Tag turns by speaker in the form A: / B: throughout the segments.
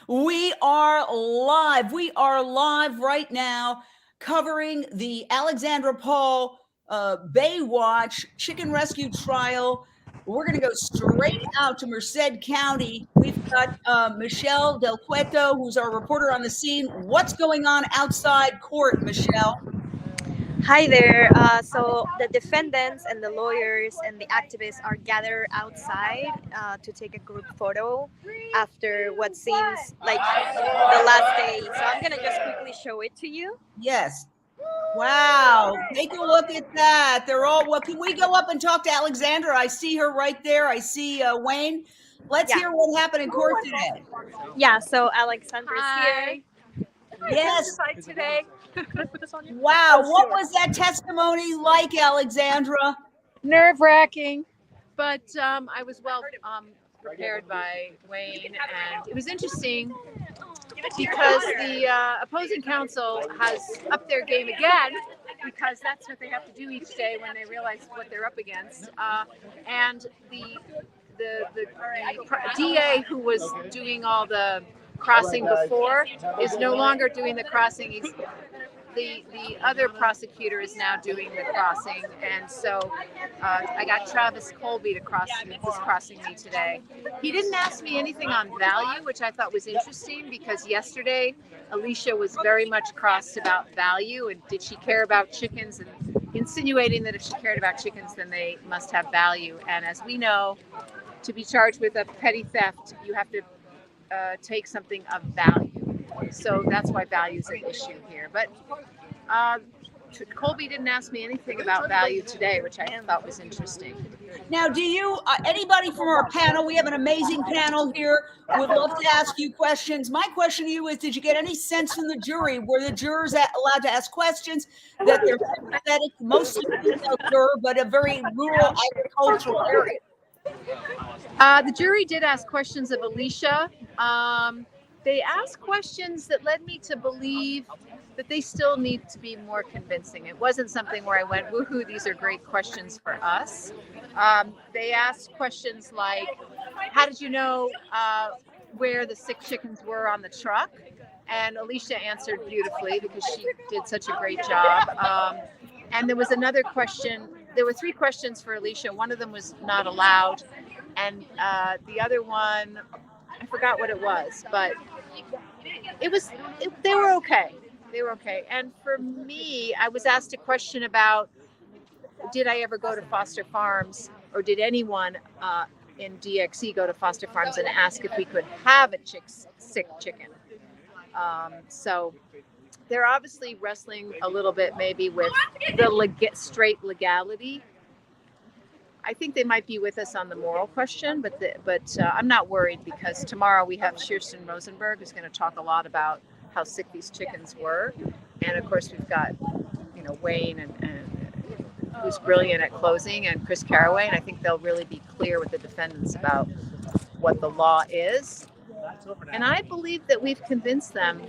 A: We are live. We are live right now covering the Alexandra Paul Baywatch chicken rescue trial. We're going to go straight out to Merced County. We've got Michelle Del Cueto, who's our reporter on the scene. What's going on outside court, Michelle?
B: Hi there. So the defendants and the lawyers and the activists are gathered outside to take a group photo after what seems like the last day. So I'm gonna just quickly show it to you.
A: Yes. Wow. Take a look at that. They're all, well, can we go up and talk to Alexandra? I see her right there. I see Wayne. Let's
B: Yeah.
A: hear what happened in court today.
B: Yeah. So Alexandra's here.
A: Yes.
C: Testify today.
A: Wow. What was that testimony like, Alexandra?
C: Nerve-wracking, but I was well prepared by Wayne, and it was interesting because the opposing counsel has upped their game again, because that's what they have to do each day when they realize what they're up against. And the DA who was doing all the crossing before is no longer doing the crossing. The other prosecutor is now doing the crossing, and so I got Travis Colby to crossing me today. He didn't ask me anything on value, which I thought was interesting, because yesterday Alicia was very much crossed about value and did she care about chickens, and insinuating that if she cared about chickens then they must have value. And as we know, to be charged with a petty theft, you have to take something of value. So that's why value is an issue here. But Colby didn't ask me anything about value today, which I thought was interesting.
A: Now, do you, anybody from our panel, we have an amazing panel here, would love to ask you questions. My question to you is, did you get any sense from the jury? Were the jurors allowed to ask questions, that they're sympathetic, mostly female juror, but a very rural agricultural area?
C: The jury did ask questions of Alicia. They asked questions that led me to believe that they still need to be more convincing. It wasn't something where I went, woohoo, these are great questions for us. They asked questions like, how did you know where the sick chickens were on the truck? And Alicia answered beautifully because she did such a great job. And there was another question. There were three questions for Alicia. One of them was not allowed. And the other one, I forgot what it was, but they were okay. They were okay. And for me, I was asked a question about, did I ever go to Foster Farms, or did anyone in DXE go to Foster Farms and ask if we could have a sick chicken? So they're obviously wrestling a little bit maybe with the straight legality. I think they might be with us on the moral question, but I'm not worried, because tomorrow we have Kirsten Rosenberg, who's going to talk a lot about how sick these chickens were, and of course we've got Wayne and who's brilliant at closing, and Chris Caraway, and I think they'll really be clear with the defendants about what the law is. And I believe that we've convinced them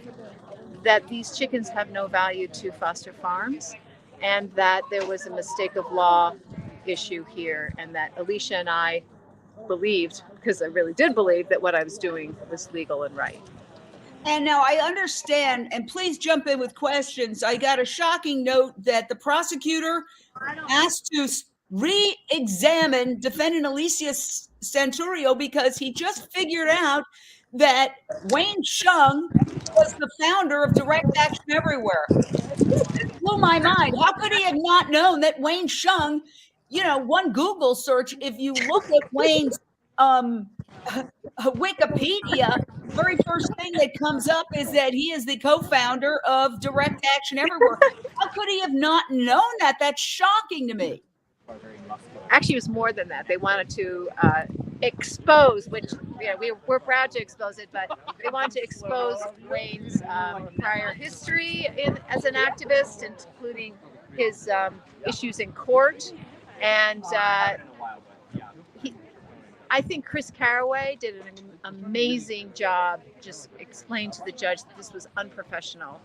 C: that these chickens have no value to Foster Farms, and that there was a mistake of law issue here, and that Alicia and I believed, because I really did believe, that what I was doing was legal and right.
A: And now I understand, and please jump in with questions. I got a shocking note that the prosecutor asked to re-examine defendant Alicia Santurio because he just figured out that Wayne Shung was the founder of Direct Action Everywhere. It blew my mind. How could he have not known that Wayne Shung, one Google search, if you look at Wayne's Wikipedia, the very first thing that comes up is that he is the co-founder of Direct Action Everywhere. How could he have not known that? That's shocking to me.
C: Actually, it was more than that. They wanted to expose, which we're proud to expose it, but they wanted to expose Wayne's prior history as an activist, including his issues in court. And I think Chris Caraway did an amazing job, just explained to the judge that this was unprofessional,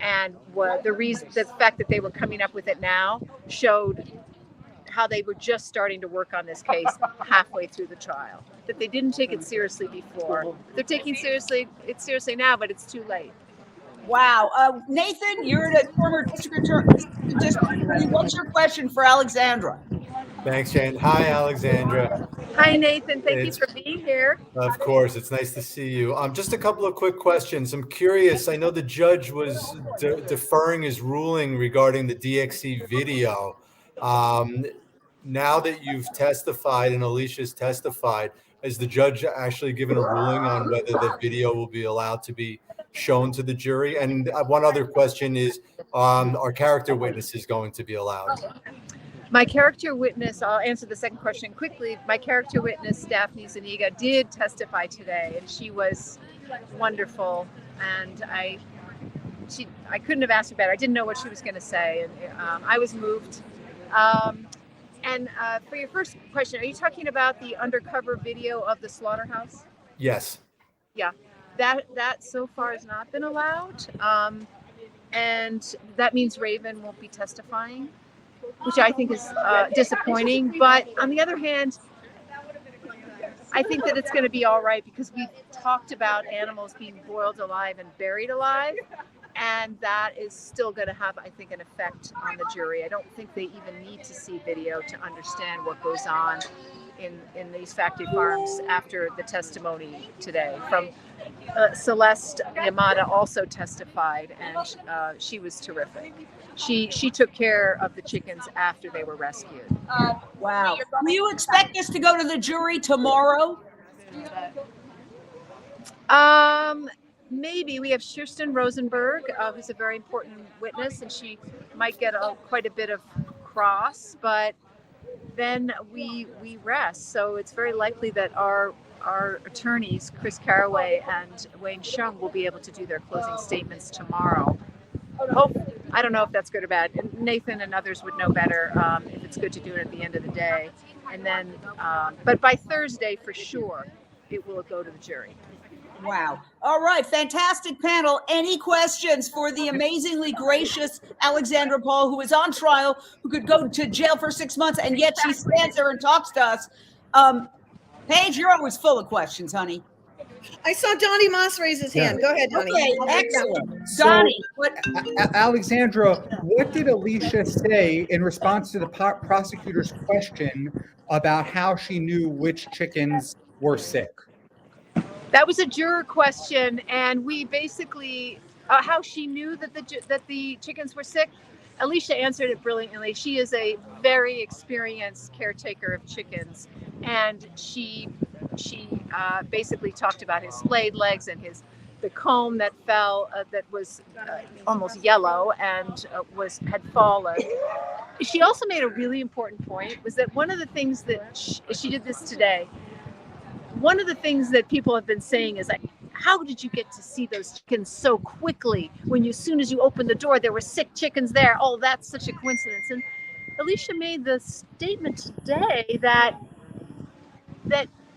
C: and the fact that they were coming up with it now showed how they were just starting to work on this case halfway through the trial, that they didn't take it seriously before. They're taking it seriously now, but it's too late.
A: Wow. Nathan, you're a former district attorney. What's your question for Alexandra?
D: Thanks, Jane. Hi, Alexandra.
C: Hi, Nathan. Thank you for being here.
D: Of course. It's nice to see you. Just a couple of quick questions. I'm curious. I know the judge was deferring his ruling regarding the DXC video. Now that you've testified and Alicia's testified, has the judge actually given a ruling on whether the video will be allowed to be shown to the jury? And one other question is, are character witnesses going to be allowed?
C: My character witness, I'll answer the second question quickly. My character witness, Daphne Zuniga, did testify today, and she was wonderful. And I couldn't have asked her better. I didn't know what she was going to say, and I was moved. And for your first question, are you talking about the undercover video of the slaughterhouse?
D: Yes.
C: Yeah, that so far has not been allowed, and that means Raven won't be testifying, which I think is disappointing. But on the other hand, I think that it's going to be all right, because we've talked about animals being boiled alive and buried alive, and that is still going to have, I think, an effect on the jury. I don't think they even need to see video to understand what goes on in these factory farms after the testimony today. From Celeste Yamada also testified, and she was terrific. She took care of the chickens after they were rescued.
A: Wow. Do you expect this to go to the jury tomorrow?
C: Maybe. We have Kirsten Rosenberg, who's a very important witness, and she might get quite a bit of cross, but then we rest. So it's very likely that our attorneys, Chris Caraway and Wayne Shung, will be able to do their closing statements tomorrow. I don't know if that's good or bad. Nathan and others would know better if it's good to do it at the end of the day. And then, but by Thursday, for sure, it will go to the jury.
A: Wow. All right. Fantastic panel. Any questions for the amazingly gracious Alexandra Paul, who is on trial, who could go to jail for 6 months, and yet she stands there and talks to us? Paige, you're always full of questions, honey.
E: I saw Donnie Moss raise his hand. Go ahead, Donnie.
A: Okay, excellent.
F: So,
A: Donnie,
F: Alexandra, what did Alicia say in response to the prosecutor's question about how she knew which chickens were sick?
C: That was a juror question, and we basically how she knew that the chickens were sick. Alicia answered it brilliantly. She is a very experienced caretaker of chickens, and she basically talked about his splayed legs and the comb that fell that was almost yellow and had fallen. She also made a really important point, was that one of the things that she did this today. One of the things that people have been saying is, like, how did you get to see those chickens so quickly when as soon as you opened the door, there were sick chickens there? Oh, that's such a coincidence. And Alicia made the statement today that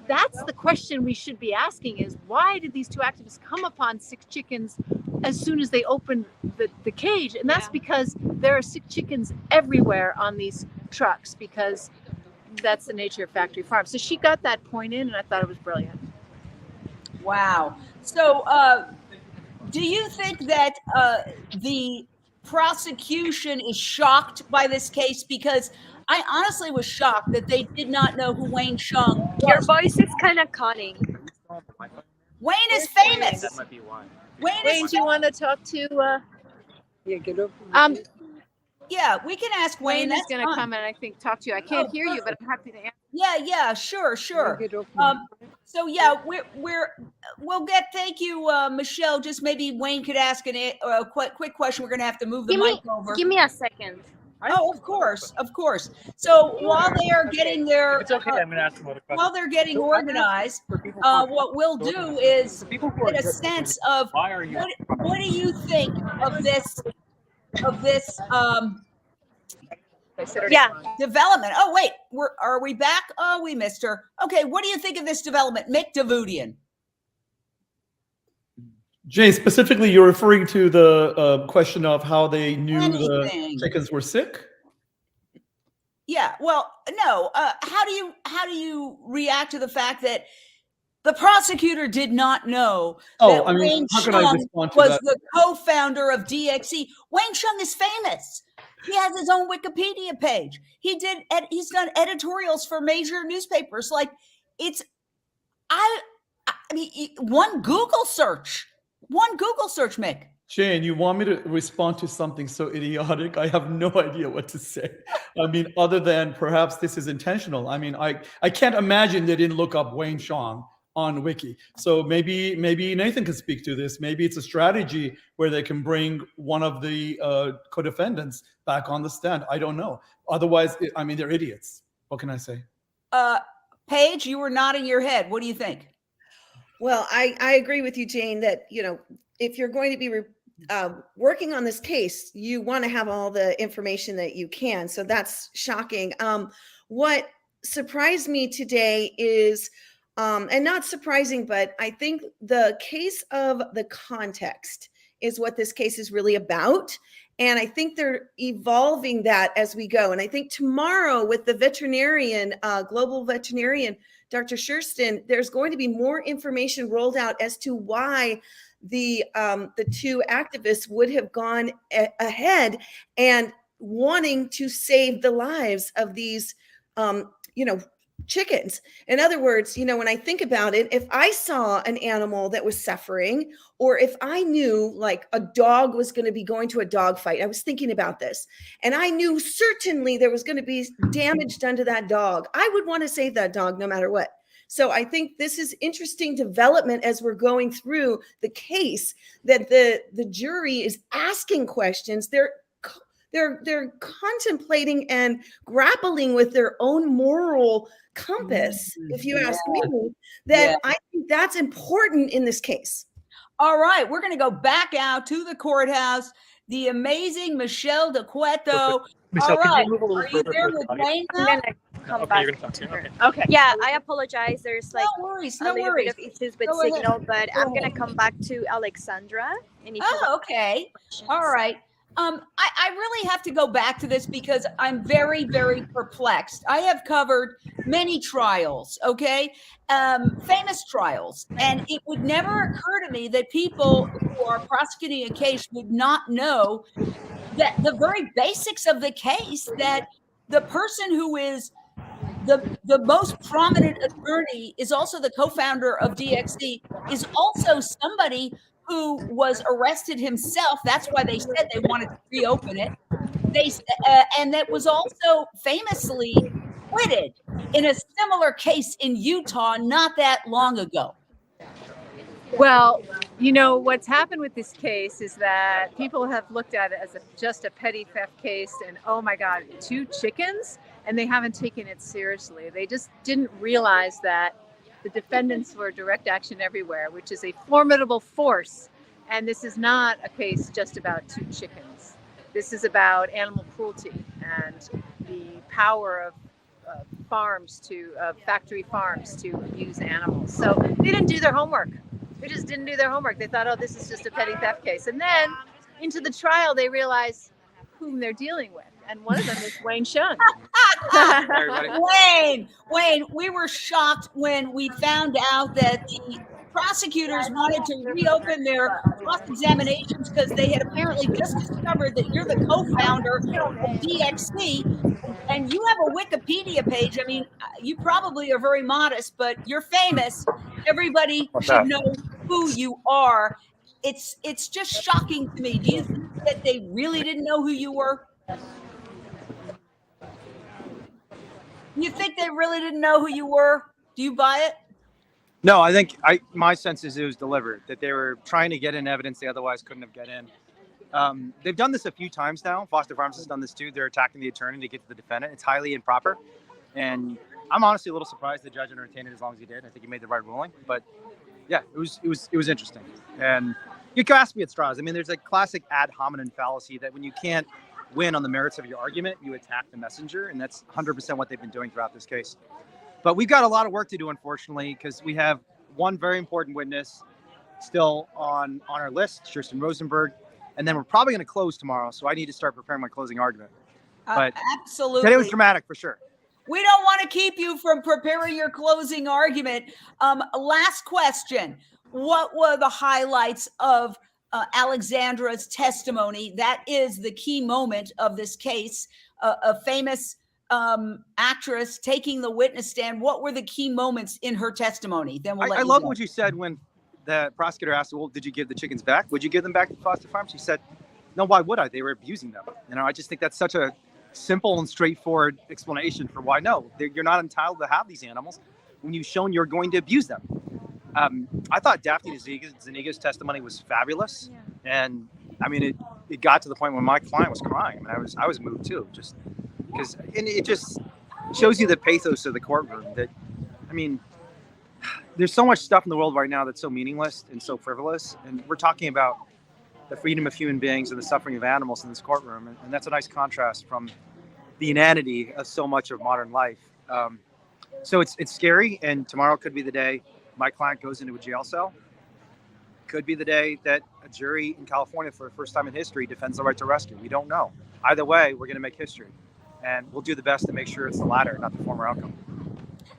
C: that's the question we should be asking, is why did these two activists come upon sick chickens as soon as they opened the cage? And that's because there are sick chickens everywhere on these trucks, because that's the nature of factory farms. So she got that point in, and I thought it was brilliant.
A: wow. So do you think that the prosecution is shocked by this case? Because I honestly was shocked that they did not know who Wayne Shung was.
B: Your voice is kind of cutting.
A: Wayne is famous.
G: That might be why.
C: Wayne, do you want to talk to?
A: Yeah, we can ask Wayne.
C: Wayne is going to come and I think talk to you. I can't hear you, but I'm happy to answer.
A: Yeah, sure. So yeah, we'll get. Thank you, Michelle. Just maybe Wayne could ask a quick question. We're going to have to move the mic over.
B: Give me a second.
A: Oh, of course. So while they are getting their,
G: It's okay. I'm going to ask them other questions.
A: while they're getting organized, what we'll do is get a sense of what do you think of this development? Oh wait, are we back? Oh, we missed her. Okay, what do you think of this development, Mick Davudian?
H: Jay, specifically, you're referring to the question of how they knew the chickens were sick?
A: Yeah. Well, no. How do you react to the fact that the prosecutor did not know that Wayne
H: how can I
A: Chung
H: respond to
A: was
H: that?
A: the co-founder of DXE? Wayne Chung is famous. He has his own Wikipedia page. He's done editorials for major newspapers. Like, I mean, one Google search, Mick.
H: Shane, you want me to respond to something so idiotic? I have no idea what to say. I mean, other than perhaps this is intentional. I mean, I can't imagine they didn't look up Wayne Chung on Wiki. So maybe Nathan can speak to this. Maybe it's a strategy where they can bring one of the co-defendants back on the stand. I don't know. Otherwise, I mean, they're idiots. What can I say?
A: Paige, you were nodding your head. What do you think?
E: Well, I agree with you, Jane, that, if you're going to be working on this case, you want to have all the information that you can. So that's shocking. What surprised me today is, and not surprising, but I think the case of the context is what this case is really about. And I think they're evolving that as we go. And I think tomorrow with the veterinarian, global veterinarian, Dr. Schurston, there's going to be more information rolled out as to why the two activists would have gone ahead and wanting to save the lives of these, chickens. In other words, when I think about it, if I saw an animal that was suffering, or if I knew like a dog was going to be going to a dog fight, I was thinking about this, and I knew certainly there was going to be damage done to that dog, I would want to save that dog no matter what. So I think this is interesting development as we're going through the case, that the jury is asking questions. They're contemplating and grappling with their own moral compass, if you ask me, that I think that's important in this case.
A: All right, we're going to go back out to the courthouse. The amazing Michelle DeQueto.
G: Michelle,
A: All right,
G: can you move a little
A: are you
G: further
A: there
G: towards
A: with
G: the audience?
A: Wayne
B: I'm
A: now?
B: gonna come
G: Okay,
B: back
G: you're gonna talk to
B: to
G: her.
B: her.
G: Okay.
B: Yeah, I apologize. There's like
A: No worries,
B: a
A: no
B: little
A: worries.
B: bit of issues with
A: Go ahead.
B: signal, but
A: Go
B: I'm gonna
A: ahead.
B: come back to Alexandra. And if you
A: Oh, okay. All right. I really have to go back to this because I'm very, very perplexed. I have covered many trials, okay? Famous trials. And it would never occur to me that people who are prosecuting a case would not know that the very basics of the case, that the person who is the most prominent attorney is also the co-founder of DXE, is also somebody who was arrested himself. That's why they said they wanted to reopen it. And that was also famously acquitted in a similar case in Utah not that long ago.
C: Well, what's happened with this case is that people have looked at it as just a petty theft case, and oh my God, 2 chickens, and they haven't taken it seriously. They just didn't realize that the defendants were direct action everywhere, which is a formidable force. And this is not a case just about 2 chickens. This is about animal cruelty and the power of factory farms to abuse animals. So they didn't do their homework. They just didn't do their homework. They thought, oh, this is just a petty theft case. And then into the trial, they realized whom they're dealing with. And one of them is Wayne Chung.
A: Wayne, we were shocked when we found out that the prosecutors wanted to reopen their cross-examinations because they had apparently just discovered that you're the co-founder of DXC, and you have a Wikipedia page. I mean, you probably are very modest, but you're famous. Everybody should know who you are. It's just shocking to me. Do you think that they really didn't know who you were? You think they really didn't know who you were? Do you buy it?
I: No, I think my sense is it was deliberate, that they were trying to get in evidence they otherwise couldn't have get in. They've done this a few times now. Foster Farms has done this too. They're attacking the attorney to get to the defendant. It's highly improper. And I'm honestly a little surprised the judge entertained it as long as he did. I think he made the right ruling. But yeah, it was interesting. And you can ask me at straws. I mean, there's a classic ad hominem fallacy that when you can't win on the merits of your argument, you attack the messenger. And that's 100% what they've been doing throughout this case. But we've got a lot of work to do, unfortunately, because we have one very important witness still on our list, Kirsten Rosenberg. And then we're probably going to close tomorrow. So I need to start preparing my closing argument. But
A: Absolutely.
I: today was dramatic for sure.
A: We don't want to keep you from preparing your closing argument. Last question. What were the highlights of Alexandra's testimony? That is the key moment of this case. A famous actress taking the witness stand. What were the key moments in her testimony? Then we'll let
I: I
A: you
I: love
A: go.
I: what you said when the prosecutor asked, well, did you give the chickens back? Would you give them back to foster farms? She said, no, why would I? They were abusing them. I just think that's such a simple and straightforward explanation for why no, you're not entitled to have these animals when you've shown you're going to abuse them. I thought Daphne Zuniga's testimony was fabulous, and it got to the point when my client was crying. I was moved too, just because, and it just shows you the pathos of the courtroom. That there's so much stuff in the world right now that's so meaningless and so frivolous, and we're talking about the freedom of human beings and the suffering of animals in this courtroom. And that's a nice contrast from the inanity of so much of modern life. So it's scary. And tomorrow could be the day my client goes into a jail cell. Could be the day that a jury in California for the first time in history defends the right to rescue. We don't know. Either way, we're going to make history. And we'll do the best to make sure it's the latter, not the former outcome.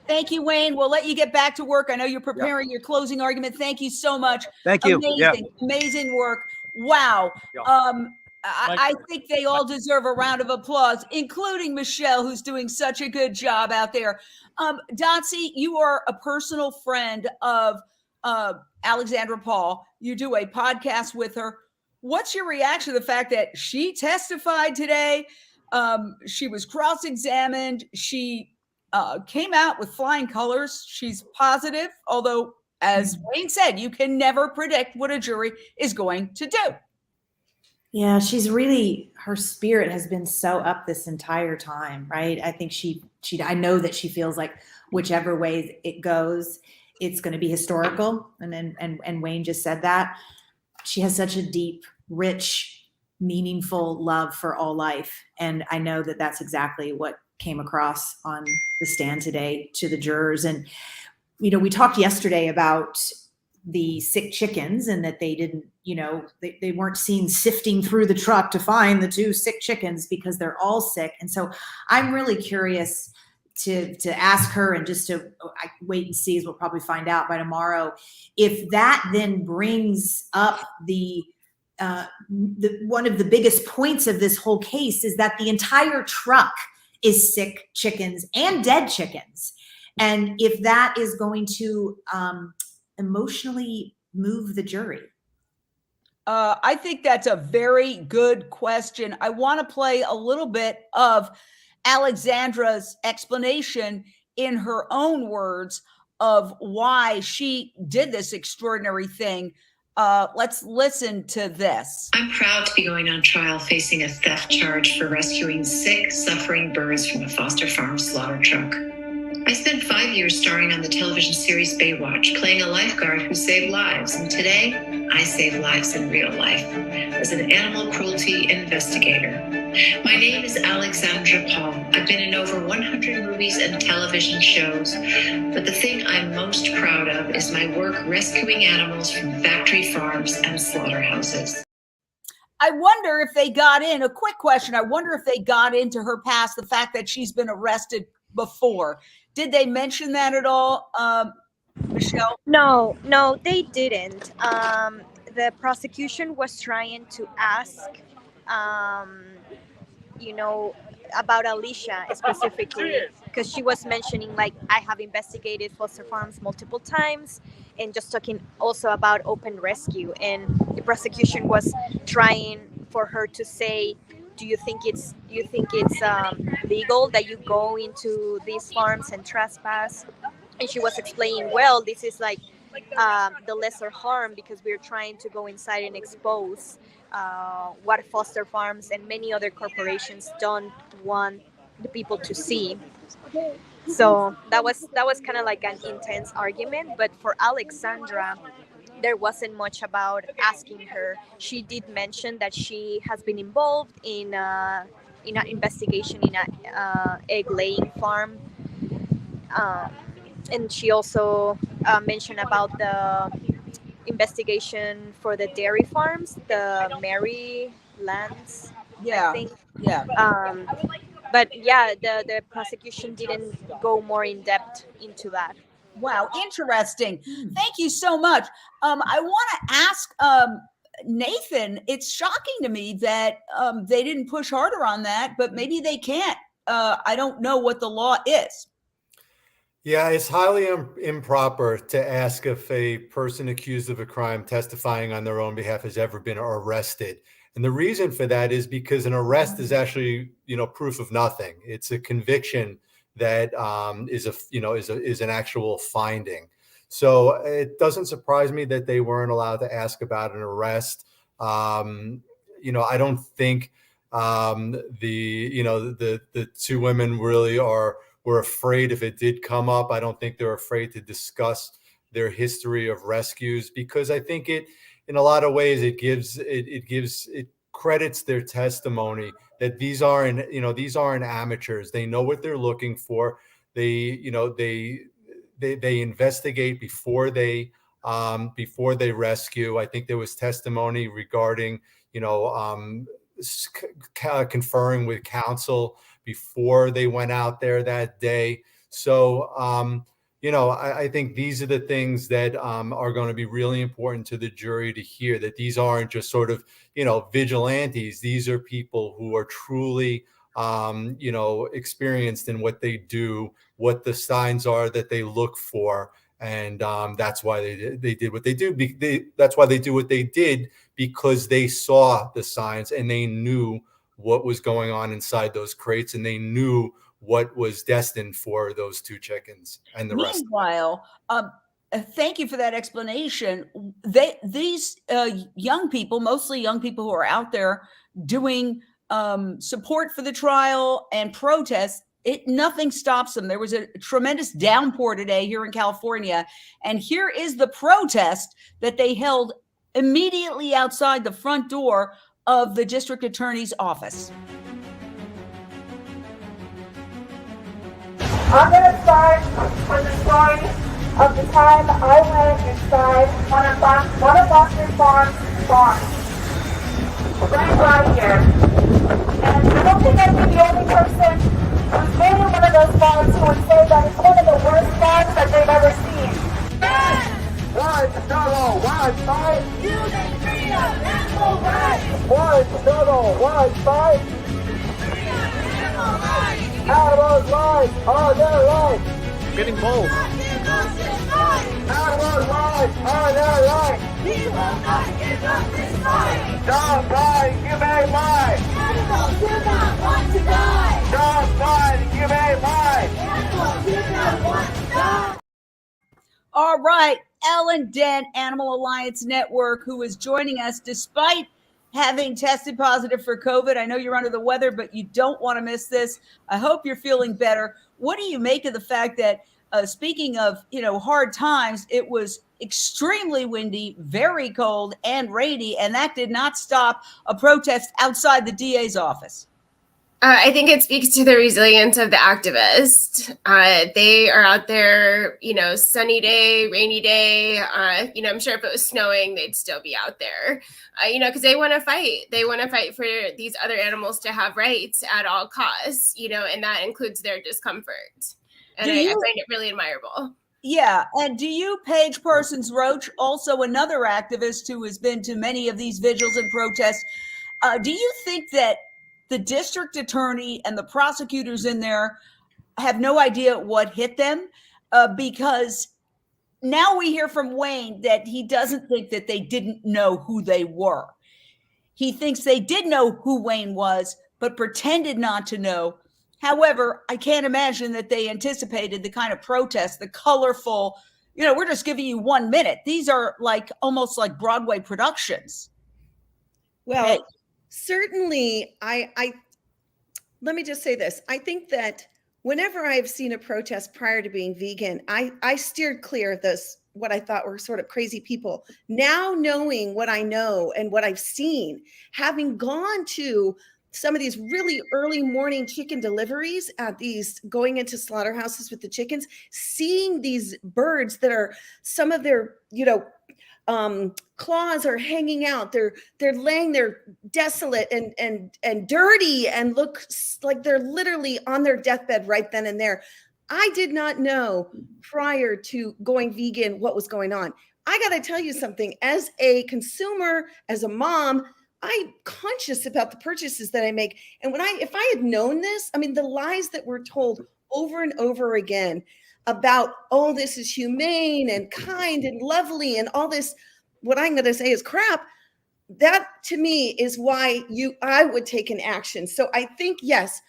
A: Thank you, Wayne. We'll let you get back to work. I know you're preparing your closing argument. Thank you so much.
I: Thank you.
A: Amazing work. Wow. I think they all deserve a round of applause, including Michelle, who's doing such a good job out there. Dotsie, you are a personal friend of Alexandra Paul. You do a podcast with her. What's your reaction to the fact that she testified today? She was cross-examined. She came out with flying colors. She's positive, although, as Wayne said, you can never predict what a jury is going to do.
G: Yeah, she's really, her spirit has been so up this entire time, right? I think I know that she feels like whichever way it goes, it's going to be historical. And Wayne just said that. She has such a deep, rich, meaningful love for all life. And I know that that's exactly what came across on the stand today to the jurors. And, we talked yesterday about the sick chickens and that they didn't, they weren't seen sifting through the truck to find the 2 sick chickens because they're all sick. And so I'm really curious to ask her, and just to wait and see, as we'll probably find out by tomorrow, if that then brings up one of the biggest points of this whole case is that the entire truck is sick chickens and dead chickens. And if that is going to emotionally move the jury.
A: I think that's a very good question. I want to play a little bit of Alexandra's explanation in her own words of why she did this extraordinary thing. Let's listen to this.
J: I'm proud to be going on trial facing a theft charge for rescuing sick, suffering birds from a foster farm slaughter truck. I spent 5 years starring on the television series Baywatch, playing a lifeguard who saved lives, and today I save lives in real life as an animal cruelty investigator. My name is Alexandra Paul. I've been in over 100 movies and television shows, but the thing I'm most proud of is my work rescuing animals from factory farms and slaughterhouses.
A: I wonder if they got in, a quick question, I wonder if they got into her past, the fact that she's been arrested before. Did they mention that at all, Michelle?
B: No, they didn't. The prosecution was trying to ask, about Alicia specifically, because she was mentioning, like, I have investigated foster farms multiple times, and just talking also about open rescue. And the prosecution was trying for her to say, do you think it's legal that you go into these farms and trespass? And she was explaining, well, this is like the lesser harm, because we're trying to go inside and expose what foster farms and many other corporations don't want the people to see. So that was kind of like an intense argument. But for Alexandra, there wasn't much about asking her. She did mention that she has been involved in an investigation in an egg-laying farm. And she also mentioned about investigation for the dairy farms, the Mary Lands,
A: Yeah.
B: I think.
A: Yeah.
B: But yeah, the prosecution didn't go more in depth into that.
A: Wow, interesting. Thank you so much. I want to ask Nathan, it's shocking to me that they didn't push harder on that, but maybe they can't. I don't know what the law is.
D: Yeah, it's highly improper to ask if a person accused of a crime testifying on their own behalf has ever been arrested. And the reason for that is because an arrest is actually, proof of nothing. It's a conviction that is an actual finding. So it doesn't surprise me that they weren't allowed to ask about an arrest. I don't think the two women really were afraid if it did come up. I don't think they're afraid to discuss their history of rescues, because I think it, in a lot of ways, it credits their testimony that these aren't amateurs. They know what they're looking for. They investigate before they rescue. I think there was testimony regarding, conferring with counsel before they went out there that day. So, I think these are the things that are going to be really important to the jury to hear, that these aren't just sort of, vigilantes. These are people who are truly, experienced in what they do, what the signs are that they look for. And that's why they did what they do. That's why they do what they did, because they saw the signs and they knew what was going on inside those crates, and they knew what was destined for those two chickens and the rest.
A: Meanwhile, thank you for that explanation. These young people, mostly young people who are out there doing support for the trial and protests, nothing stops them. There was a tremendous downpour today here in California, and here is the protest that they held immediately outside the front door of the district attorney's office.
K: I'm going to start with the story of the time I went inside one of Foster Farms' barns. Right here. And I don't think I'd be the only person who's been in one of those farms who would say that it's one of the worst farms that they've ever seen. One, double, one, five. Human freedom, animal rights. One, double, one, five. Animal rights. Animals' lives are their rights.
I: Getting bold.
K: Animals' lives are their rights. We will not give up this fight. Don't fight, you may lie. Animals do not want to die. Don't fight, you may lie. Animals do not want to die.
A: All right, Ellen Dent, Animal Alliance Network, who is joining us despite having tested positive for COVID. I know you're under the weather, but you don't want to miss this. I hope you're feeling better. What do you make of the fact that, speaking of, hard times, it was extremely windy, very cold and rainy, and that did not stop a protest outside the DA's office?
L: I think it speaks to the resilience of the activists. They are out there, sunny day, rainy day. I'm sure if it was snowing, they'd still be out there, because they want to fight. They want to fight for these other animals to have rights at all costs, and that includes their discomfort. And I find it really admirable.
A: Yeah. And do you, Paige Parsons Roach, also another activist who has been to many of these vigils and protests, do you think that the district attorney and the prosecutors in there have no idea what hit them? Because now we hear from Wayne that he doesn't think that they didn't know who they were. He thinks they did know who Wayne was, but pretended not to know. However, I can't imagine that they anticipated the kind of protest, the colorful, we're just giving you 1 minute. These are almost like Broadway productions.
E: Well,
A: hey.
E: Certainly, let me just say this. I think that whenever I've seen a protest prior to being vegan, I steered clear of those, what I thought were sort of crazy people. Now knowing what I know and what I've seen, having gone to some of these really early morning chicken deliveries at these, going into slaughterhouses with the chickens, seeing these birds that are some of their, claws are hanging out. They're laying there desolate and dirty and look like they're literally on their deathbed right then and there. I did not know prior to going vegan what was going on. I got to tell you something. As a consumer, as a mom, I'm conscious about the purchases that I make. And if I had known this, I mean, the lies that were told over and over again about, oh, this is humane and kind and lovely and all this, what I'm going to say is crap. That to me is why I would take an action. So I think, yes,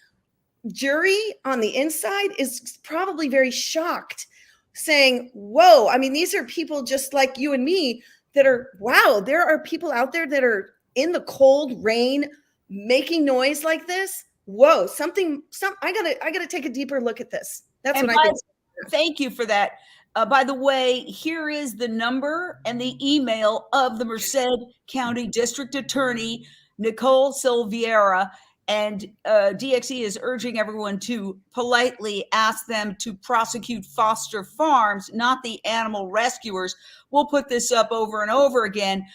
E: jury on the inside is probably very shocked, saying, whoa, I mean, these are people just like you and me that are, wow, there are people out there that are in the cold rain making noise like this. Whoa, I gotta take a deeper look at this. That's what I think.
A: Thank you for that. By the way, here is the number and the email of the Merced County District Attorney, Nicole Silveira. And DXE is urging everyone to politely ask them to prosecute foster farms, not the animal rescuers. We'll put this up over and over again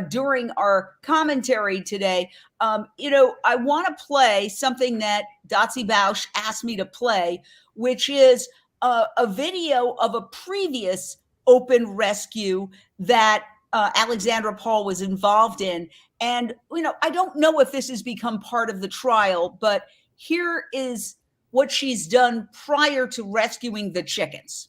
A: during our commentary today. I want to play something that Dotsie Bausch asked me to play, which is a video of a previous open rescue that Alexandra Paul was involved in. And, I don't know if this has become part of the trial, but here is what she's done prior to rescuing the chickens.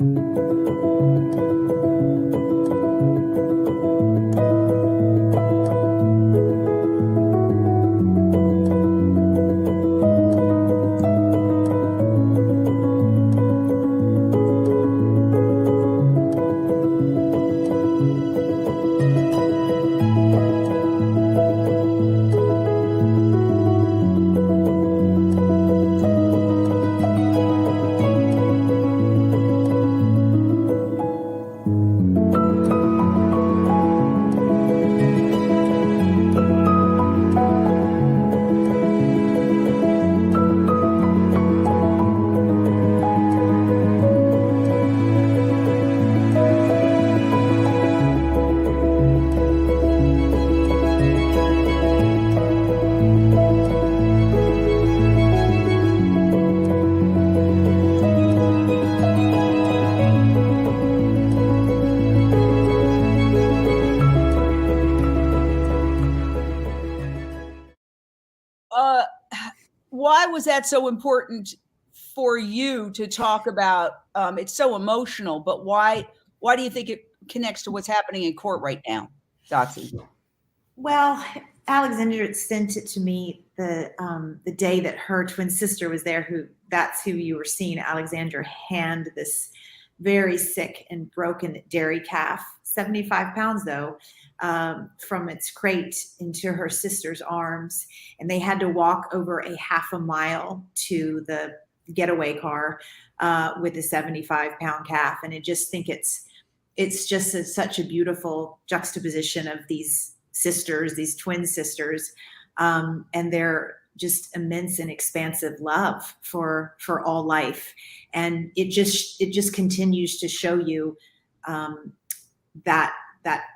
A: Why was that so important for you to talk about? It's so emotional, but why do you think it connects to what's happening in court right now, Dotsie?
G: Well, Alexandra sent it to me the day that her twin sister was there. That's who you were seeing Alexandra hand this very sick and broken dairy calf, 75 pounds though, from its crate into her sister's arms. And they had to walk over a half a mile to the getaway car with a 75-pound calf. And I just think it's just such a beautiful juxtaposition of these sisters, these twin sisters, and their just immense and expansive love for all life. And it just continues to show you that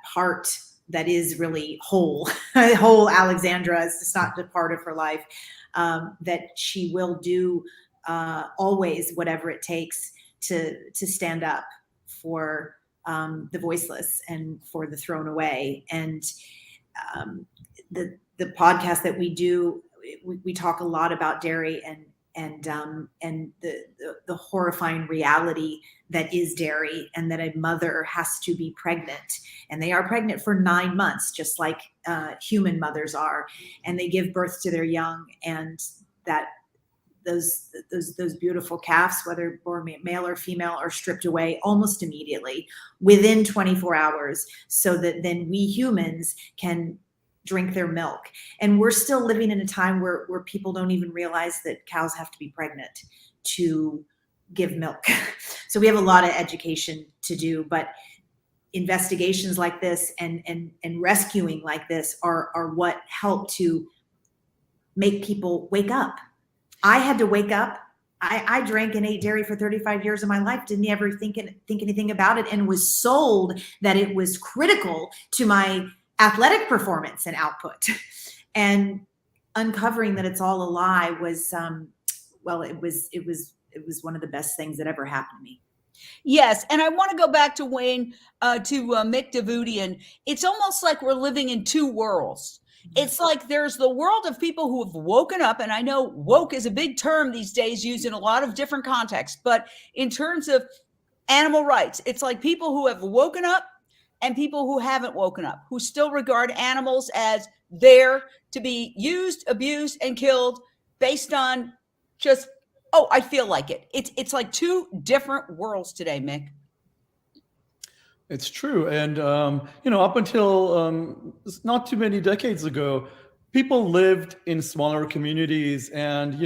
G: heart that is really whole Alexandra. It's just not a part of her life, that she will do always whatever it takes to stand up for the voiceless and for the thrown away. And the podcast that we do, we talk a lot about dairy and the horrifying reality that is dairy, and that a mother has to be pregnant, and they are pregnant for 9 months, just like human mothers are, and they give birth to their young, and that those beautiful calves, whether born male or female, are stripped away almost immediately within 24 hours, so that then we humans can drink their milk. And we're still living in a time where people don't even realize that cows have to be pregnant to give milk. So we have a lot of education to do, but investigations like this and rescuing like this are what help to make people wake up. I had to wake up I drank and ate dairy for 35 years of my life, didn't ever think anything about it, and was sold that it was critical to my athletic performance and output. And uncovering that it's all a lie was, well, it was one of the best things that ever happened to me.
A: Yes, and I want to go back to Wayne, to Mick Davudian. It's almost like we're living in two worlds. It's like there's the world of people who have woken up, and I know woke is a big term these days used in a lot of different contexts, but in terms of animal rights, it's like people who have woken up and people who haven't woken up, who still regard animals as there to be used, abused, and killed based on just, oh, I feel like it. It's like two different worlds today, Mick.
H: It's true. And, up until not too many decades ago, people lived in smaller communities and,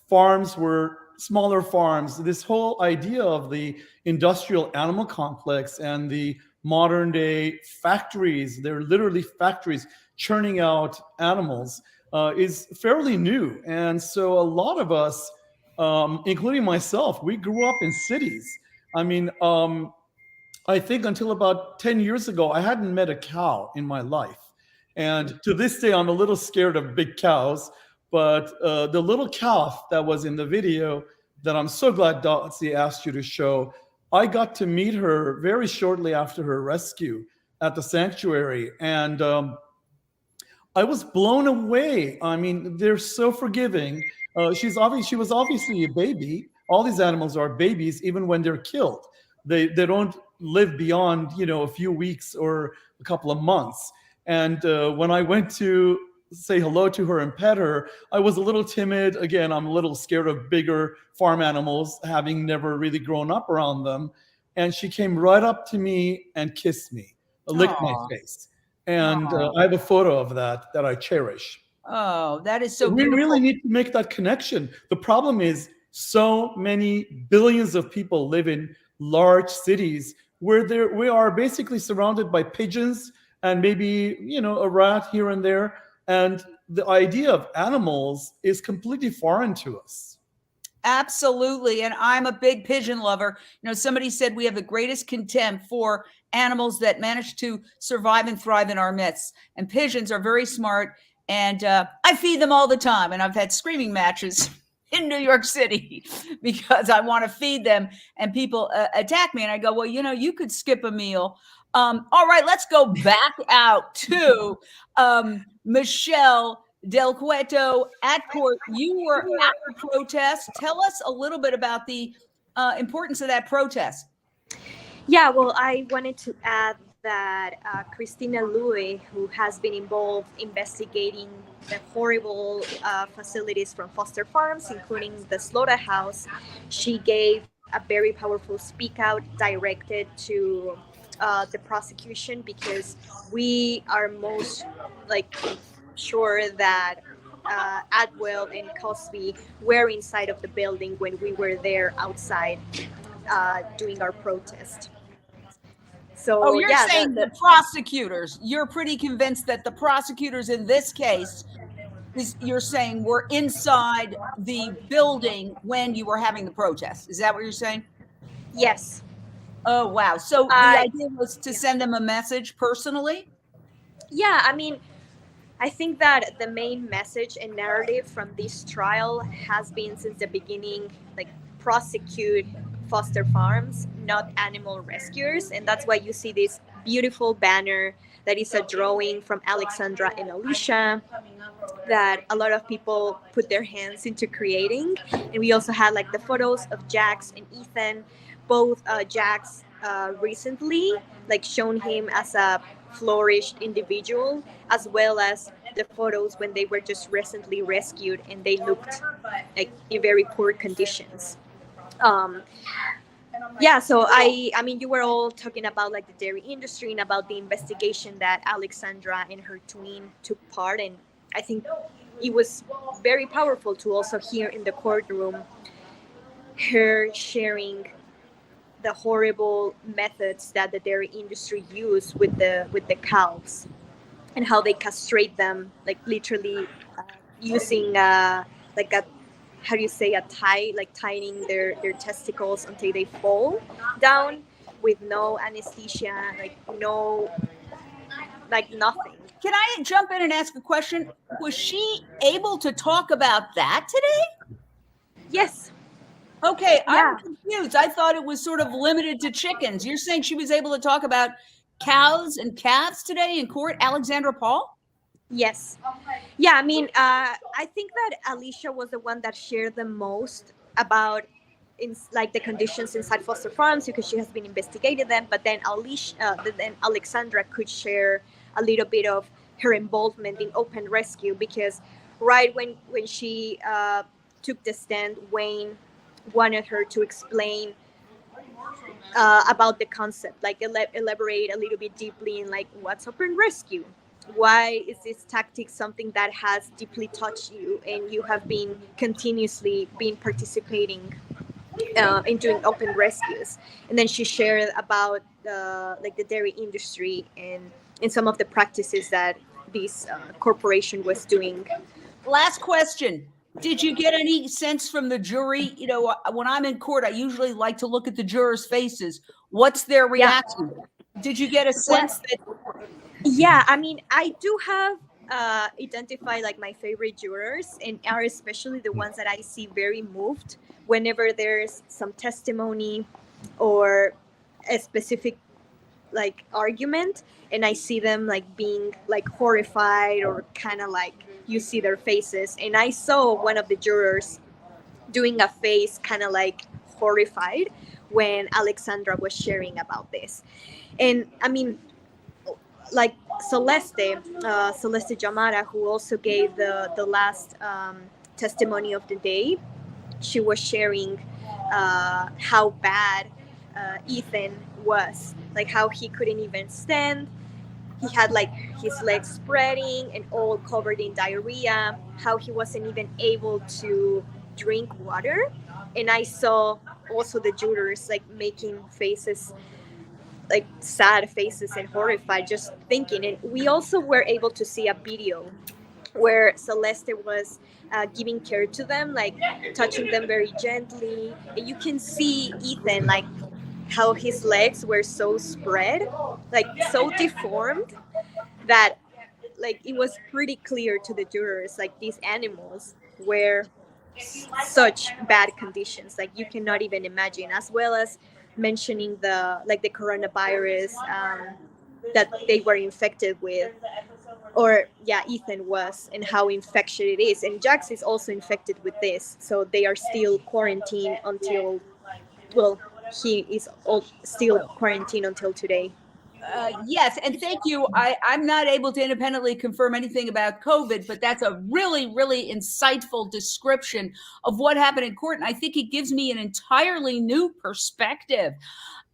H: farms were smaller farms. This whole idea of the industrial animal complex and the modern day factories, they're literally factories churning out animals, is fairly new. And so a lot of us, including myself, we grew up in cities. I mean, I think until about 10 years ago, I hadn't met a cow in my life. And to this day, I'm a little scared of big cows. But the little calf that was in the video that I'm so glad Dotsie asked you to show, I got to meet her very shortly after her rescue at the sanctuary. And I was blown away. I mean, they're so forgiving. She was obviously a baby. All these animals are babies, even when they're killed. They don't live beyond, a few weeks or a couple of months. And when I went to say hello to her and pet her, I was a little timid. Again, I'm a little scared of bigger farm animals, having never really grown up around them. And she came right up to me and kissed me, licked my face. And I have a photo of that I cherish.
A: Oh, that is so
H: we
A: beautiful.
H: really need to make that connection. The problem is so many billions of people live in large cities where we are basically surrounded by pigeons and maybe, a rat here and there. And the idea of animals is completely foreign to us.
A: Absolutely. And I'm a big pigeon lover. Somebody said we have the greatest contempt for animals that manage to survive and thrive in our midst. And pigeons are very smart. And I feed them all the time. And I've had screaming matches in New York City because I want to feed them. And people attack me. And I go, well, you could skip a meal. All right, let's go back out to Michelle Del Cueto at court. You were at the protest. Tell us a little bit about the importance of that protest.
B: Yeah, well, I wanted to add that Christina Louie, who has been involved investigating the horrible facilities from foster farms, including the slaughterhouse, she gave a very powerful speak out directed to the prosecution, because we are most sure that Atwell and Cosby were inside of the building when we were there outside doing our protest. So
A: you're saying the prosecutors, you're pretty convinced that the prosecutors in this case, you're saying were inside the building when you were having the protest. Is that what you're saying?
B: Yes.
A: Oh, wow. So the idea was to send them a message personally?
B: Yeah, I mean, I think that the main message and narrative from this trial has been since the beginning, prosecute foster farms, not animal rescuers. And that's why you see this beautiful banner that is a drawing from Alexandra and Alicia that a lot of people put their hands into creating. And we also had the photos of Jax and Ethan, both Jax recently, shown him as a flourished individual, as well as the photos when they were just recently rescued and they looked in very poor conditions. So I mean, you were all talking about the dairy industry and about the investigation that Alexandra and her twin took part in. I think it was very powerful to also hear in the courtroom her sharing the horrible methods that the dairy industry use with the cows and how they castrate them, literally using how do you say, a tie, like tying their testicles until they fall down with no anesthesia, like no, like nothing.
A: Can I jump in and ask a question? Was she able to talk about that today?
B: Yes.
A: Okay,
B: Yeah.
A: I'm confused. I thought it was sort of limited to chickens. You're saying she was able to talk about cows and calves today in court, Alexandra Paul?
B: Yes. Yeah, I mean, I think that Alicia was the one that shared the most about like the conditions inside foster farms because she has been investigating them. But then then Alexandra could share a little bit of her involvement in open rescue because right when she took the stand, Wayne wanted her to explain about the concept, like elaborate a little bit deeply in like what's open rescue. Why is this tactic something that has deeply touched you and you have been continuously participating in doing open rescues? And then she shared about like the dairy industry and some of the practices that this corporation was doing.
A: Last question. Did you get any sense from the jury? You know, when I'm in court, I usually like to look at the jurors' faces. What's their reaction? Yeah. Did you get a sense that?
B: Yeah, I mean, I do have identified like my favorite jurors, and are especially the ones that I see very moved whenever there's some testimony or a specific like argument, and I see them like being like horrified or kind of like you see their faces. And I saw one of the jurors doing a face kind of like horrified when Alexandra was sharing about this. And I mean, like Celeste Jamara, who also gave the last testimony of the day, she was sharing how bad Ethan was, like how he couldn't even stand. He had like his legs spreading and all covered in diarrhea, how he wasn't even able to drink water. And I saw also the jurors like making faces, like sad faces and horrified just thinking. And we also were able to see a video where Celeste was giving care to them, like touching them very gently. And you can see Ethan, like how his legs were so spread, like so deformed, that like it was pretty clear to the jurors, like these animals were such bad conditions, like you cannot even imagine, as well as mentioning the coronavirus that they were infected with, or Ethan was, and how infectious it is. And Jax is also infected with this, so they are still quarantined until, well, he is still quarantined until today.
A: Yes, and thank you. I'm not able to independently confirm anything about COVID, but that's a really, really insightful description of what happened in court. And I think it gives me an entirely new perspective.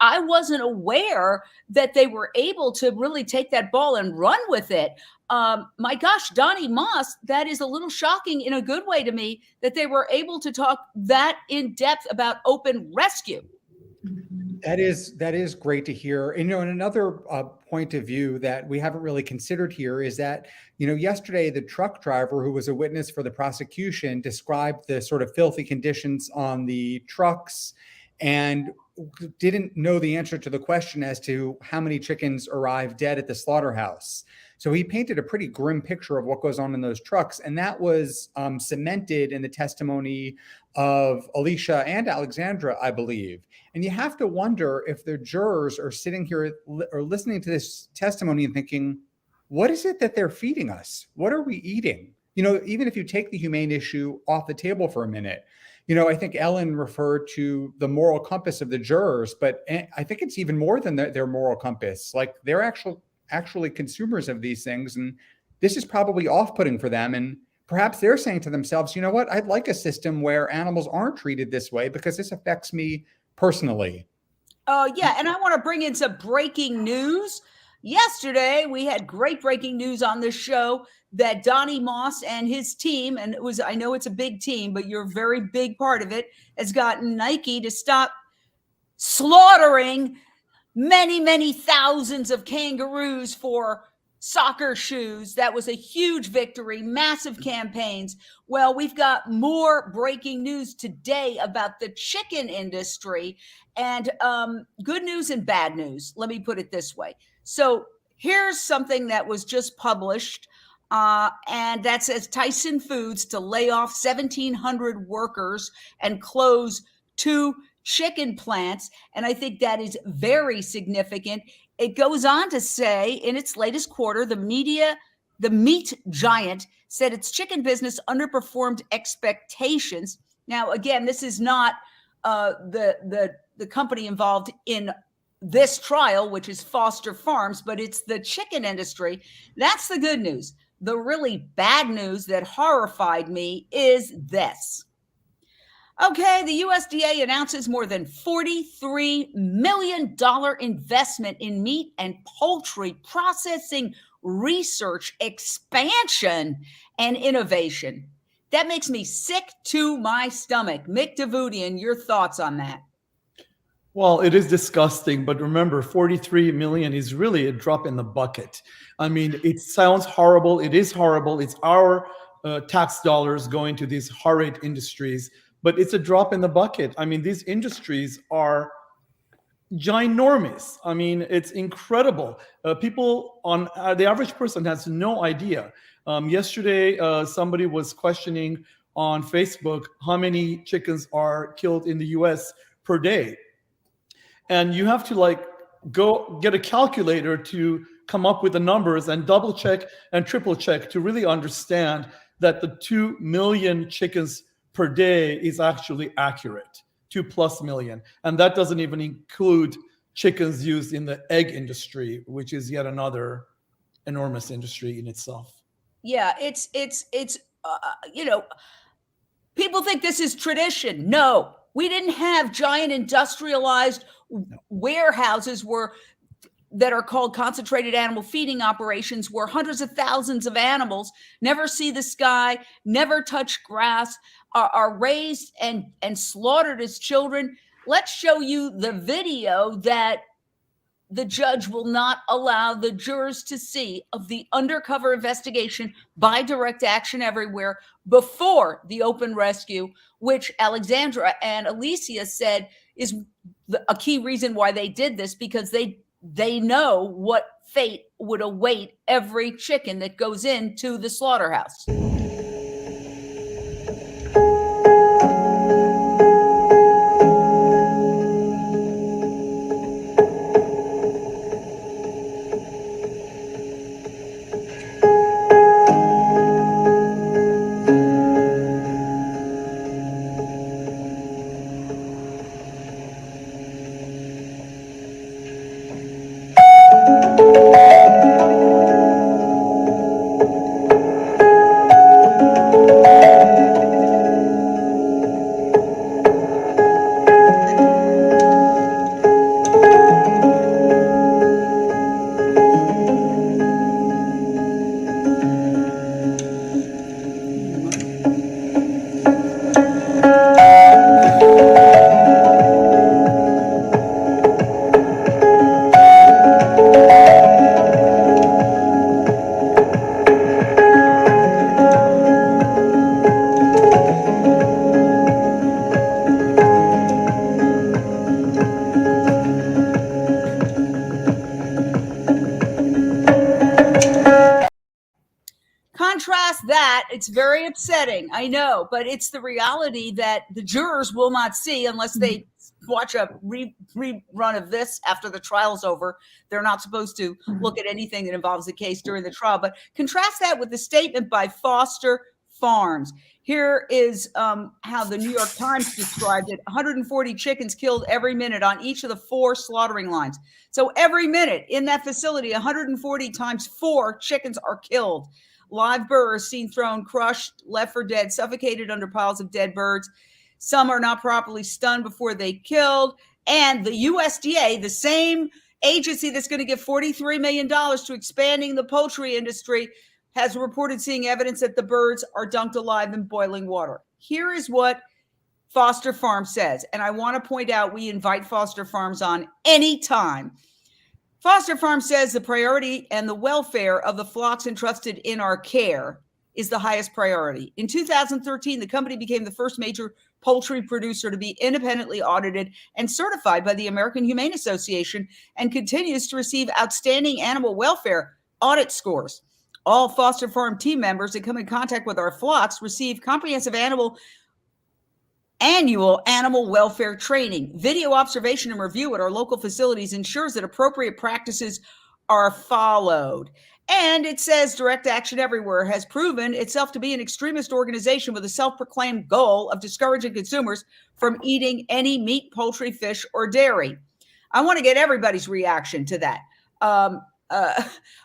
A: I wasn't aware that they were able to really take that ball and run with it. My gosh, Donnie Moss, that is a little shocking in a good way to me that they were able to talk that in depth about open rescue.
F: That is great to hear. And, and another point of view that we haven't really considered here is that, yesterday the truck driver who was a witness for the prosecution described the sort of filthy conditions on the trucks and didn't know the answer to the question as to how many chickens arrived dead at the slaughterhouse. So he painted a pretty grim picture of what goes on in those trucks. And that was cemented in the testimony of Alicia and Alexandra, I believe. And you have to wonder if the jurors are sitting here or listening to this testimony and thinking, what is it that they're feeding us? What are we eating? Even if you take the humane issue off the table for a minute, I think Ellen referred to the moral compass of the jurors, but I think it's even more than their moral compass. Like they're actually consumers of these things. And this is probably off-putting for them. And perhaps they're saying to themselves, you know what, I'd like a system where animals aren't treated this way because this affects me personally.
A: Yeah, and I want to bring in some breaking news. Yesterday, we had great breaking news on this show that Donnie Moss and his team, and I know it's a big team, but you're a very big part of it, has gotten Nike to stop slaughtering many, many thousands of kangaroos for soccer shoes. That was a huge victory, massive campaigns. Well, we've got more breaking news today about the chicken industry, and good news and bad news. Let me put it this way. So here's something that was just published, and that says Tyson Foods to lay off 1,700 workers and close 2 chicken plants. And I think that is very significant. It goes on to say in its latest quarter, the meat giant said its chicken business underperformed expectations. Now, again, this is not the company involved in this trial, which is Foster Farms, but it's the chicken industry. That's the good news. The really bad news that horrified me is this. Okay, the USDA announces more than $43 million investment in meat and poultry processing, research, expansion, and innovation. That makes me sick to my stomach. Mick Davutian, your thoughts on that?
H: Well, it is disgusting, but remember, 43 million is really a drop in the bucket. I mean, it sounds horrible. It is horrible. It's our tax dollars going to these horrid industries, but it's a drop in the bucket. I mean, these industries are ginormous. I mean, it's incredible. People on the average person has no idea. Yesterday, somebody was questioning on Facebook how many chickens are killed in the US per day. And you have to go get a calculator to come up with the numbers and double check and triple check to really understand that the 2 million chickens per day is actually accurate, 2+ million. And that doesn't even include chickens used in the egg industry, which is yet another enormous industry in itself.
A: Yeah, it's people think this is tradition. No, we didn't have giant industrialized warehouses that are called concentrated animal feeding operations, where hundreds of thousands of animals never see the sky, never touch grass, are raised and slaughtered as children. Let's show you the video that the judge will not allow the jurors to see of the undercover investigation by Direct Action Everywhere before the open rescue, which Alexandra and Alicia said is a key reason why they did this, because they know what fate would await every chicken that goes into the slaughterhouse. Contrast that, it's very upsetting, I know, but it's the reality that the jurors will not see unless they watch a rerun of this after the trial's over. They're not supposed to look at anything that involves the case during the trial. But contrast that with the statement by Foster Farms. Here is how the New York Times described it. 140 chickens killed every minute on each of the 4 slaughtering lines. So every minute in that facility, 140 times 4 chickens are killed. Live birds seen thrown, crushed, left for dead, suffocated under piles of dead birds. Some are not properly stunned before they killed. And the USDA, the same agency that's going to give $43 million to expanding the poultry industry, has reported seeing evidence that the birds are dunked alive in boiling water. Here is what Foster Farms says. And I want to point out, we invite Foster Farms on anytime. Foster Farm says the priority and the welfare of the flocks entrusted in our care is the highest priority. In 2013, the company became the first major poultry producer to be independently audited and certified by the American Humane Association, and continues to receive outstanding animal welfare audit scores. All Foster Farm team members that come in contact with our flocks receive comprehensive annual animal welfare training. Video observation and review at our local facilities ensures that appropriate practices are followed. And it says Direct Action Everywhere has proven itself to be an extremist organization with a self-proclaimed goal of discouraging consumers from eating any meat, poultry, fish, or dairy. I want to get everybody's reaction to that.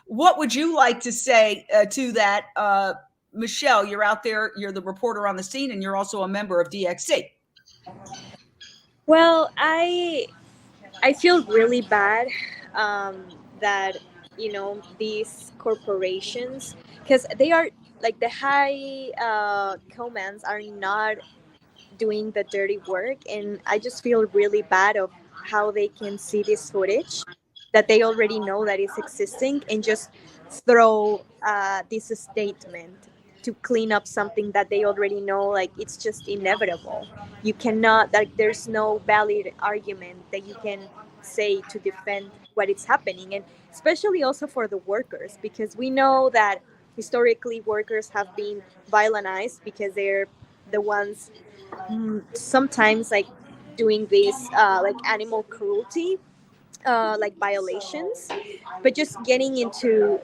A: What would you like to say to that? Michelle, you're out there, you're the reporter on the scene, and you're also a member of DXC.
B: Well, I feel really bad that, you know, these corporations, because they are like the high commands are not doing the dirty work, and I just feel really bad of how they can see this footage that they already know that is existing and just throw this statement to clean up something that they already know, like it's just inevitable. You cannot, like there's no valid argument that you can say to defend what is happening, and especially also for the workers, because we know that historically workers have been violentized because they're the ones sometimes like doing this like animal cruelty like violations, but just getting into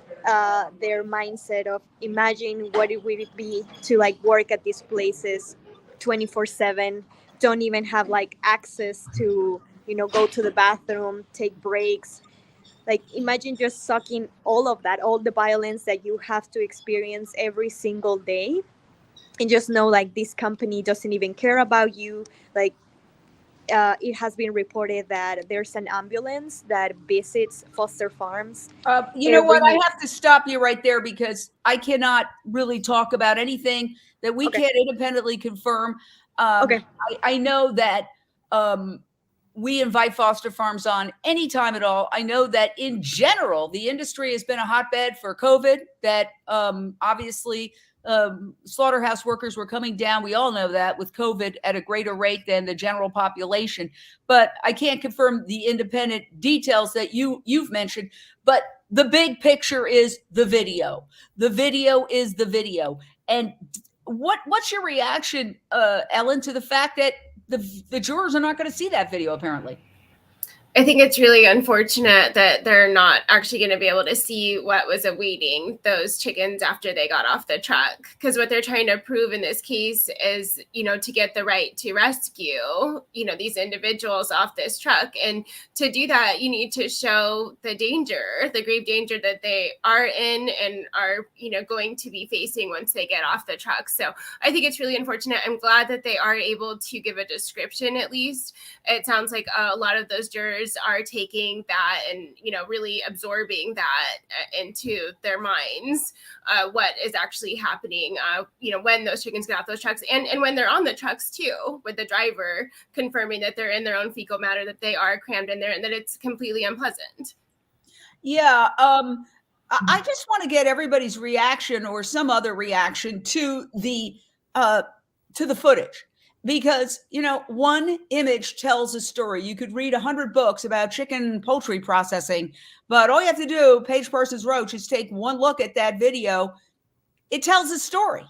B: their mindset of imagine what it would be to like work at these places 24/7, don't even have like access to, you know, go to the bathroom, take breaks. Like imagine just sucking all of that, all the violence that you have to experience every single day, and just know like this company doesn't even care about you. Like it has been reported that there's an ambulance that visits Foster Farms.
A: You know what? I have to stop you right there because I cannot really talk about anything that we can't independently confirm.
B: Okay.
A: I know that we invite Foster Farms on anytime at all. I know that in general, the industry has been a hotbed for COVID, that obviously slaughterhouse workers were coming down. We all know that with COVID at a greater rate than the general population. But I can't confirm the independent details that you've mentioned. But the big picture is the video. The video is the video. And what's your reaction, Ellen, to the fact that the jurors are not going to see that video, apparently?
L: I think it's really unfortunate that they're not actually going to be able to see what was awaiting those chickens after they got off the truck. Because what they're trying to prove in this case is, you know, to get the right to rescue, you know, these individuals off this truck. And to do that, you need to show the danger, the grave danger that they are in and are, you know, going to be facing once they get off the truck. So I think it's really unfortunate. I'm glad that they are able to give a description at least. It sounds like a lot of those jurors are taking that and, you know, really absorbing that into their minds, what is actually happening, you know, when those chickens get off those trucks and when they're on the trucks too, with the driver confirming that they're in their own fecal matter, that they are crammed in there and that it's completely unpleasant.
A: Yeah. I just want to get everybody's reaction or some other reaction to the footage. Because, you know, one image tells a story. You could read 100 books about chicken poultry processing, but all you have to do, Paige Parsons Roach, is take one look at that video. It tells a story.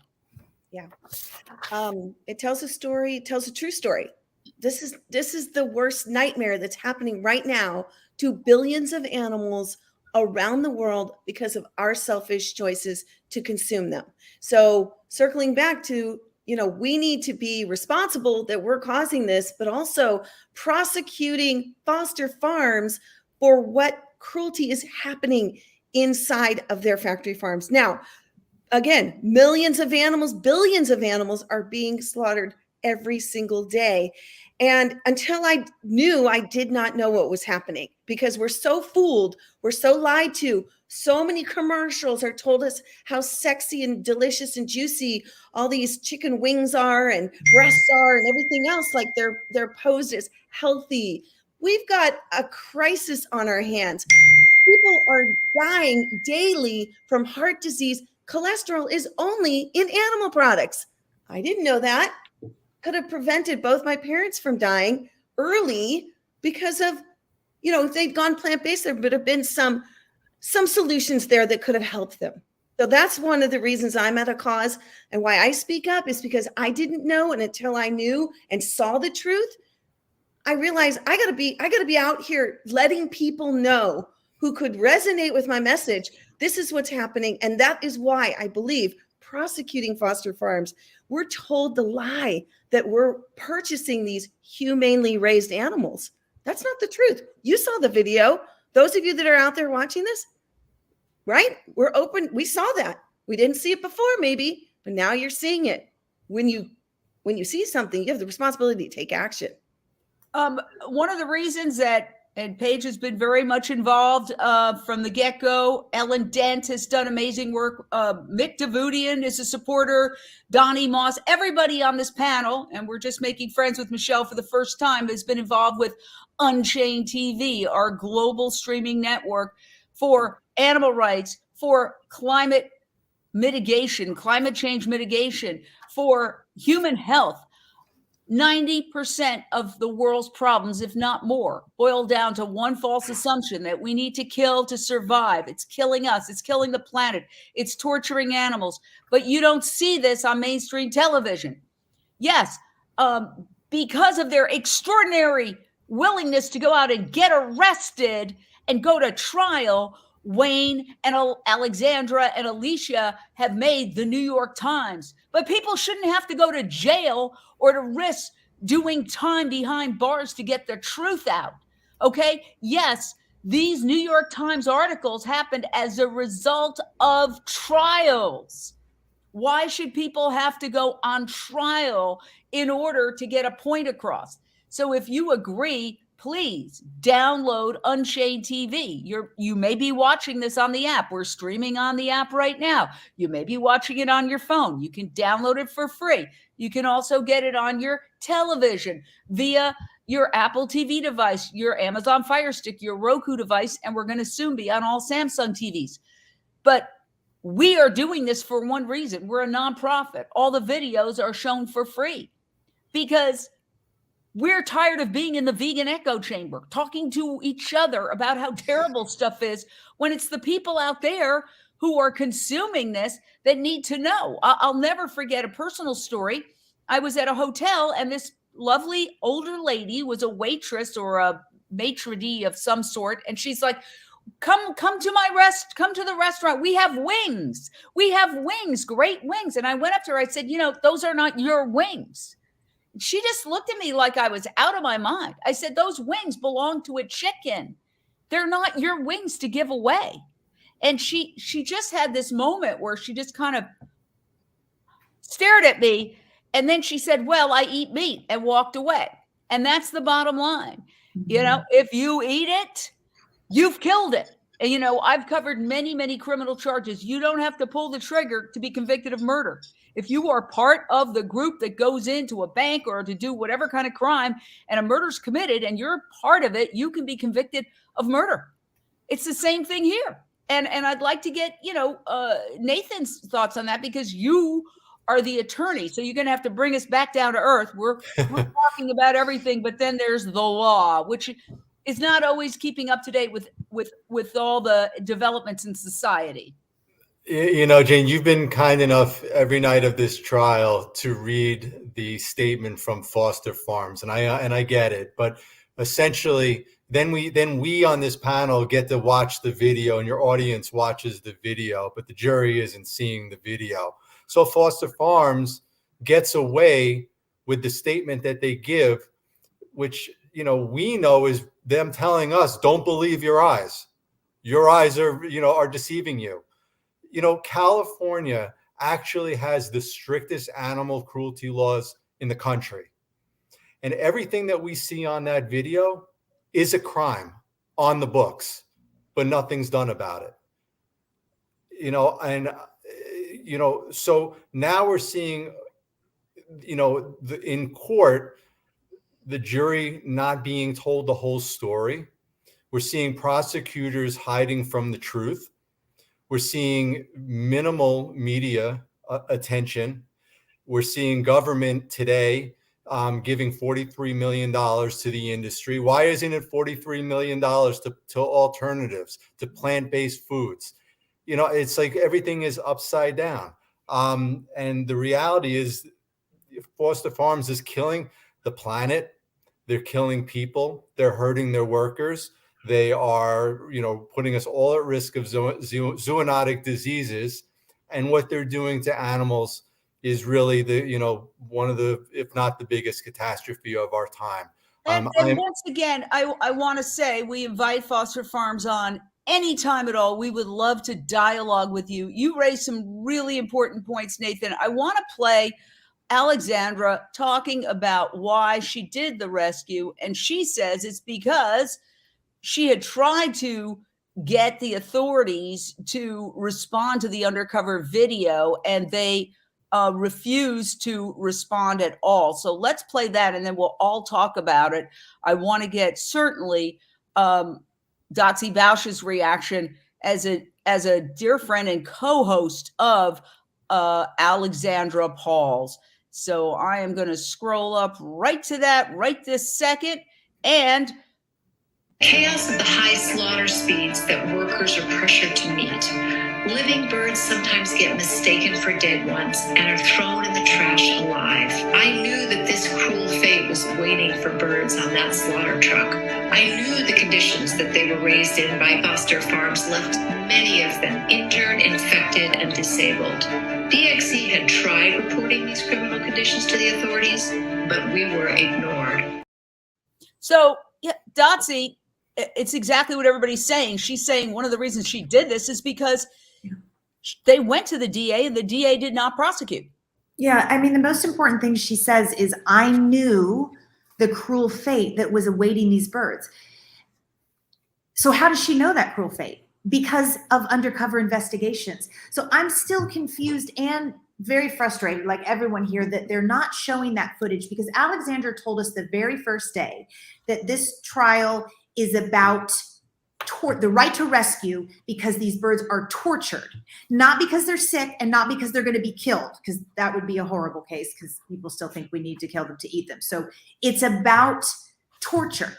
E: Yeah. It tells a story, it tells a true story. This is the worst nightmare that's happening right now to billions of animals around the world because of our selfish choices to consume them. So circling back to, you know, we need to be responsible that we're causing this, but also prosecuting Foster Farms for what cruelty is happening inside of their factory farms. Now, again, millions of animals, billions of animals are being slaughtered every single day. And until I knew, I did not know what was happening because we're so fooled, we're so lied to. So many commercials are told us how sexy and delicious and juicy all these chicken wings are and breasts are and everything else, like they're posed as healthy. We've got a crisis on our hands. people are dying daily from heart disease. Cholesterol is only in animal products. I didn't know that. Could have prevented both my parents from dying early because of, if they'd gone plant-based, there would have been some solutions there that could have helped them. So that's one of the reasons I'm at a cause, and why I speak up is because I didn't know, and until I knew and saw the truth, I realized I gotta be out here letting people know who could resonate with my message. This is what's happening, and that is why I believe prosecuting foster farms, we're told the lie that we're purchasing these humanely raised animals. That's not the truth. You saw the video. Those of you that are out there watching this, right? We're open. We saw that. We didn't see it before, maybe, but now you're seeing it. When you see something, you have the responsibility to take action.
A: One of the reasons that, and Paige has been very much involved from the get-go. Ellen Dent has done amazing work. Mick Davudian is a supporter. Donnie Moss, everybody on this panel, and we're just making friends with Michelle for the first time, has been involved with Unchained TV, our global streaming network for animal rights, for climate mitigation, climate change mitigation, for human health. 90% of the world's problems, if not more, boil down to one false assumption that we need to kill to survive. It's killing us. It's killing the planet. It's torturing animals. But you don't see this on mainstream television. Yes, because of their extraordinary willingness to go out and get arrested and go to trial, Wayne and Alexandra and Alicia have made the New York Times. But people shouldn't have to go to jail or to risk doing time behind bars to get the truth out. Okay? Yes, these New York Times articles happened as a result of trials. Why should people have to go on trial in order to get a point across? So if you agree, please download Unchained TV. You may be watching this on the app. We're streaming on the app right now. You may be watching it on your phone. You can download it for free. You can also get it on your television via your Apple TV device, your Amazon Fire Stick, your Roku device, and we're going to soon be on all Samsung TVs. But we are doing this for one reason. We're a nonprofit. All the videos are shown for free because we're tired of being in the vegan echo chamber, talking to each other about how terrible stuff is when it's the people out there who are consuming this that need to know. I'll never forget a personal story. I was at a hotel and this lovely older lady was a waitress or a maitre d' of some sort. And she's like, come to the restaurant. We have wings. We have wings, great wings. And I went up to her. I said, those are not your wings. She just looked at me like I was out of my mind. I said, those wings belong to a chicken. They're not your wings to give away. And she just had this moment where she just kind of stared at me. And then she said, well, I eat meat, and walked away. And that's the bottom line. Mm-hmm. If you eat it, you've killed it. And, I've covered many, many criminal charges. You don't have to pull the trigger to be convicted of murder. If you are part of the group that goes into a bank or to do whatever kind of crime and a murder's committed and you're part of it, you can be convicted of murder. It's the same thing here. And I'd like to get, Nathan's thoughts on that because you are the attorney. So you're going to have to bring us back down to earth. We're talking about everything, but then there's the law, which is not always keeping up to date with all the developments in society.
D: Jane, you've been kind enough every night of this trial to read the statement from Foster Farms, and I get it. But essentially, then we on this panel get to watch the video, and your audience watches the video, but the jury isn't seeing the video. So Foster Farms gets away with the statement that they give, which we know is them telling us, "Don't believe your eyes. Your eyes are deceiving you." California actually has the strictest animal cruelty laws in the country. And everything that we see on that video is a crime on the books, but nothing's done about it. So now we're seeing, in court, the jury not being told the whole story, We're seeing prosecutors hiding from the truth. We're seeing minimal media attention. We're seeing government today giving $43 million to the industry. Why isn't it $43 million to alternatives, to plant-based foods? It's like everything is upside down. And the reality is Foster Farms is killing the planet. They're killing people. They're hurting their workers. They are, putting us all at risk of zoonotic diseases. And what they're doing to animals is really one of the, if not the biggest catastrophe of our time.
A: And once again, I want to say we invite Foster Farms on anytime at all. We would love to dialogue with you. You raised some really important points, Nathan. I want to play Alexandra talking about why she did the rescue. And she says it's because she had tried to get the authorities to respond to the undercover video, and they refused to respond at all. So let's play that, and then we'll all talk about it. I want to get certainly Dotsie Bausch's reaction as a dear friend and co-host of Alexandra Paul's. So I am going to scroll up right to that right this second. And
J: chaos of the high slaughter speeds that workers are pressured to meet. Living birds sometimes get mistaken for dead ones and are thrown in the trash alive. I knew that this cruel fate was waiting for birds on that slaughter truck. I knew the conditions that they were raised in by Foster Farms left many of them injured, infected, and disabled. DXE had tried reporting these criminal conditions to the authorities, but we were ignored.
A: So, yeah, Dotsie, it's exactly what everybody's saying. She's saying one of the reasons she did this is because they went to the DA and the DA did not prosecute.
G: Yeah, I mean, the most important thing she says is, I knew the cruel fate that was awaiting these birds. So how does she know that cruel fate? Because of undercover investigations. So I'm still confused and very frustrated, like everyone here, that they're not showing that footage, because Alexandra told us the very first day that this trial is about the right to rescue because these birds are tortured, not because they're sick and not because they're going to be killed, because that would be a horrible case because people still think we need to kill them to eat them. So it's about torture.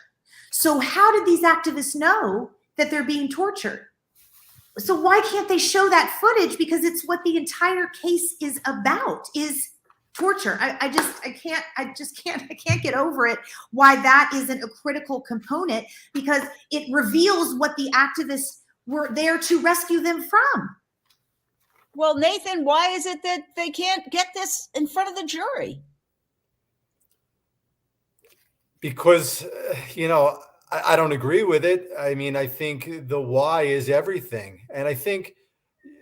G: So how did these activists know that they're being tortured? So why can't they show that footage? Because it's what the entire case is about, is torture. I can't get over it, why that isn't a critical component, because it reveals what the activists were there to rescue them from.
A: Well, Nathan, why is it that they can't get this in front of the jury?
D: Because, I don't agree with it. I mean, I think the why is everything. And I think,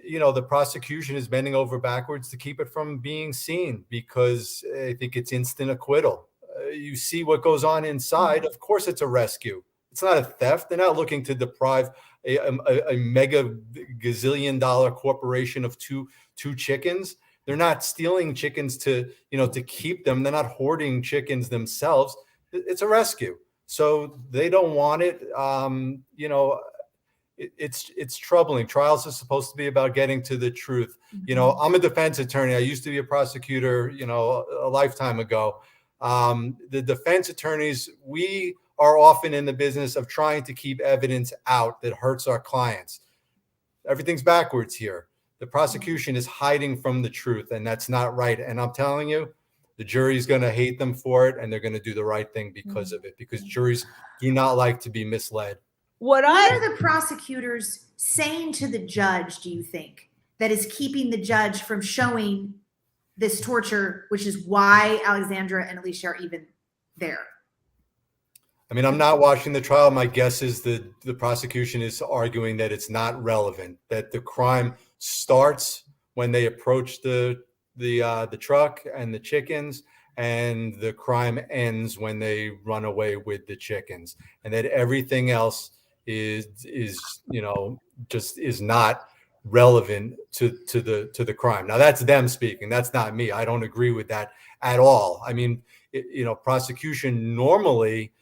D: the prosecution is bending over backwards to keep it from being seen, because I think it's instant acquittal. You see what goes on inside. Of course, it's a rescue. It's not a theft. They're not looking to deprive a mega gazillion dollar corporation of two chickens. They're not stealing chickens to keep them. They're not hoarding chickens themselves. It's a rescue. So they don't want it. It's troubling. Trials are supposed to be about getting to the truth. I'm a defense attorney. I used to be a prosecutor, a lifetime ago. The defense attorneys, we are often in the business of trying to keep evidence out that hurts our clients. Everything's backwards here. The prosecution is hiding from the truth, and that's not right. And I'm telling you, the jury's going to hate them for it, and they're going to do the right thing because of it, because juries do not like to be misled.
G: What are the prosecutors saying to the judge, do you think, that is keeping the judge from showing this torture, which is why Alexandra and Alicia are even there?
D: I mean, I'm not watching the trial. My guess is that the prosecution is arguing that it's not relevant, that the crime starts when they approach the truck and the chickens, and the crime ends when they run away with the chickens, and that everything else is not relevant to the crime. Now that's them speaking. That's not me. I don't agree with that at all. I mean, prosecution normally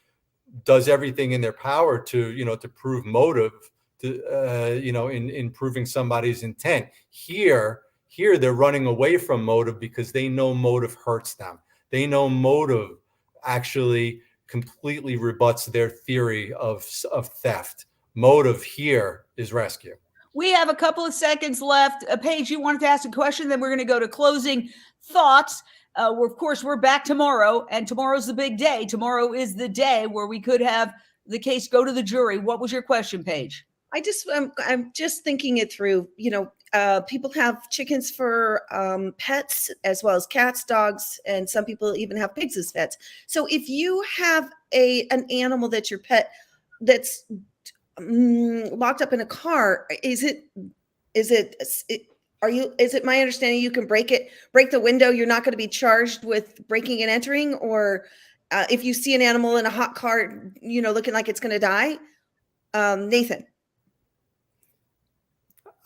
D: does everything in their power to, to prove motive, to, in proving somebody's intent. Here they're running away from motive because they know motive hurts them. They know motive actually completely rebuts their theory of theft. Motive here is rescue.
A: We have a couple of seconds left. Paige, you wanted to ask a question, then we're going to go to closing thoughts. Of course, we're back tomorrow, and tomorrow's the big day. Tomorrow is the day where we could have the case go to the jury. What was your question, Paige?
E: I'm just thinking it through. People have chickens for pets as well as cats, dogs, and some people even have pigs as pets. So if you have an animal that's your pet that's locked up in a car, is it my understanding you can break the window? You're not going to be charged with breaking and entering, or if you see an animal in a hot car, looking like it's going to die. Nathan.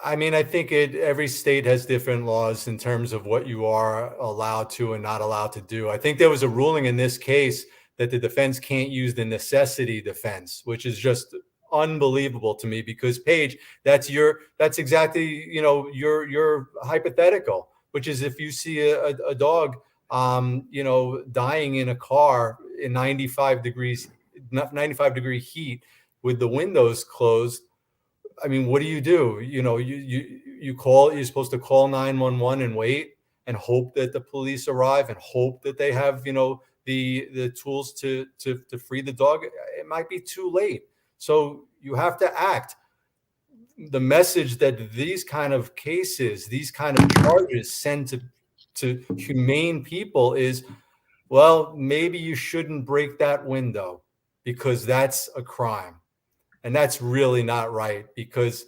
D: I mean, I think every state has different laws in terms of what you are allowed to and not allowed to do. I think there was a ruling in this case that the defense can't use the necessity defense, which is just unbelievable to me, because Paige, that's exactly, your hypothetical, which is if you see a dog, dying in a car in 95 degree heat with the windows closed. I mean, what do? You're supposed to call 911 and wait and hope that the police arrive and hope that they have, the tools to free the dog. It might be too late. So you have to act. The message that these kind of cases, these kind of charges send to humane people is, well, maybe you shouldn't break that window because that's a crime. And that's really not right, because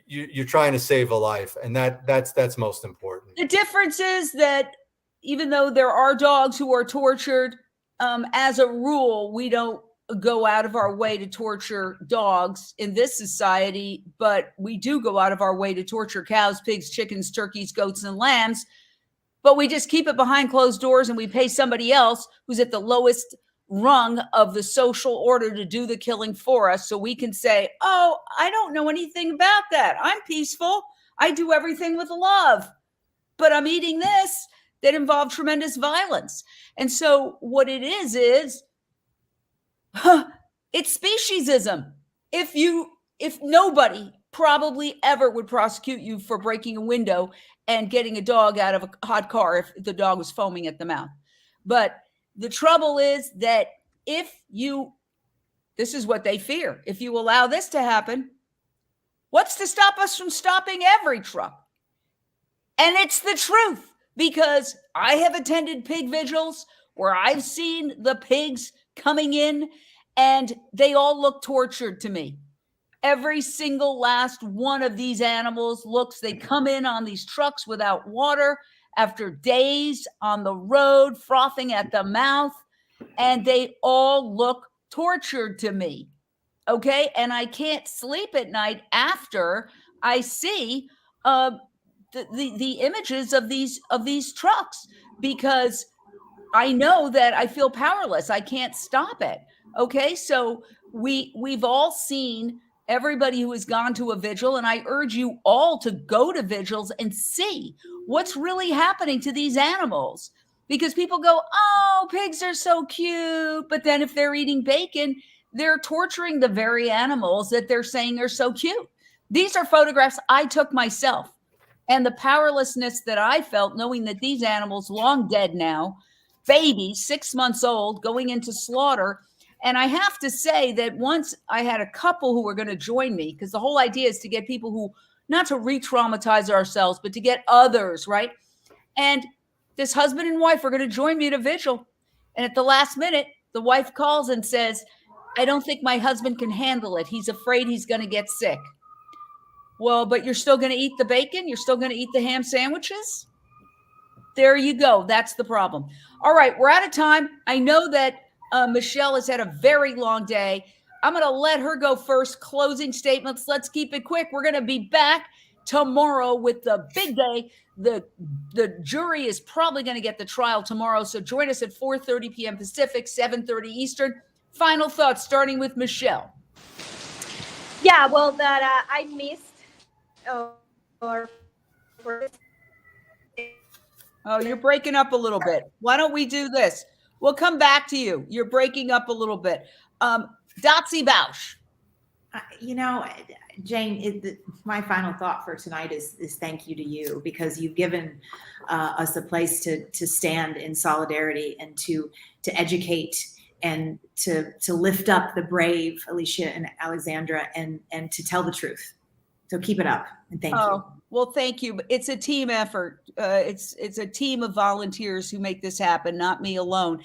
D: you're trying to save a life, and that's most important.
A: The difference is that even though there are dogs who are tortured, as a rule, we don't go out of our way to torture dogs in this society, but we do go out of our way to torture cows, pigs, chickens, turkeys, goats, and lambs. But we just keep it behind closed doors, and we pay somebody else who's at the lowest rung of the social order to do the killing for us, so we can say, oh, I don't know anything about that. I'm peaceful. I do everything with love, but I'm eating this that involved tremendous violence. And so what it is it's speciesism. If nobody probably ever would prosecute you for breaking a window and getting a dog out of a hot car if the dog was foaming at the mouth. But the trouble is that this is what they fear. If you allow this to happen, what's to stop us from stopping every truck? And it's the truth, because I have attended pig vigils where I've seen the pigs coming in and they all look tortured to me. Every single last one of these animals they come in on these trucks without water after days on the road, frothing at the mouth, and they all look tortured to me. Okay. And I can't sleep at night after I see the images of these trucks, because I know that I feel powerless. I can't stop it. Okay. So we've all seen everybody who has gone to a vigil, and I urge you all to go to vigils and see what's really happening to these animals, because people go, oh, pigs are so cute. But then if they're eating bacon, they're torturing the very animals that they're saying are so cute. These are photographs I took myself, and the powerlessness that I felt knowing that these animals, long dead now, babies, 6 months old, going into slaughter. And I have to say that once I had a couple who were going to join me, because the whole idea is to get people who, not to re-traumatize ourselves, but to get others, right? And this husband and wife are going to join me at a vigil. And at the last minute, the wife calls and says, I don't think my husband can handle it. He's afraid he's going to get sick. Well, but you're still going to eat the bacon? You're still going to eat the ham sandwiches? There you go. That's the problem. All right, we're out of time. I know that Michelle has had a very long day. I'm going to let her go first. Closing statements. Let's keep it quick. We're going to be back tomorrow with the big day. The jury is probably going to get the trial tomorrow. So join us at 4:30 p.m. Pacific, 7:30 Eastern. Final thoughts, starting with Michelle.
B: Yeah, well, that I missed or
A: Oh, you're breaking up a little bit. Why don't we do this? We'll come back to you. You're breaking up a little bit. Dotsie Bausch.
G: You know, Jane, my final thought for tonight is thank you to you, because you've given us a place to stand in solidarity and to educate and to lift up the brave Alicia and Alexandra and to tell the truth. So keep it up, and thank you.
A: Well, thank you. It's a team effort. It's a team of volunteers who make this happen, not me alone.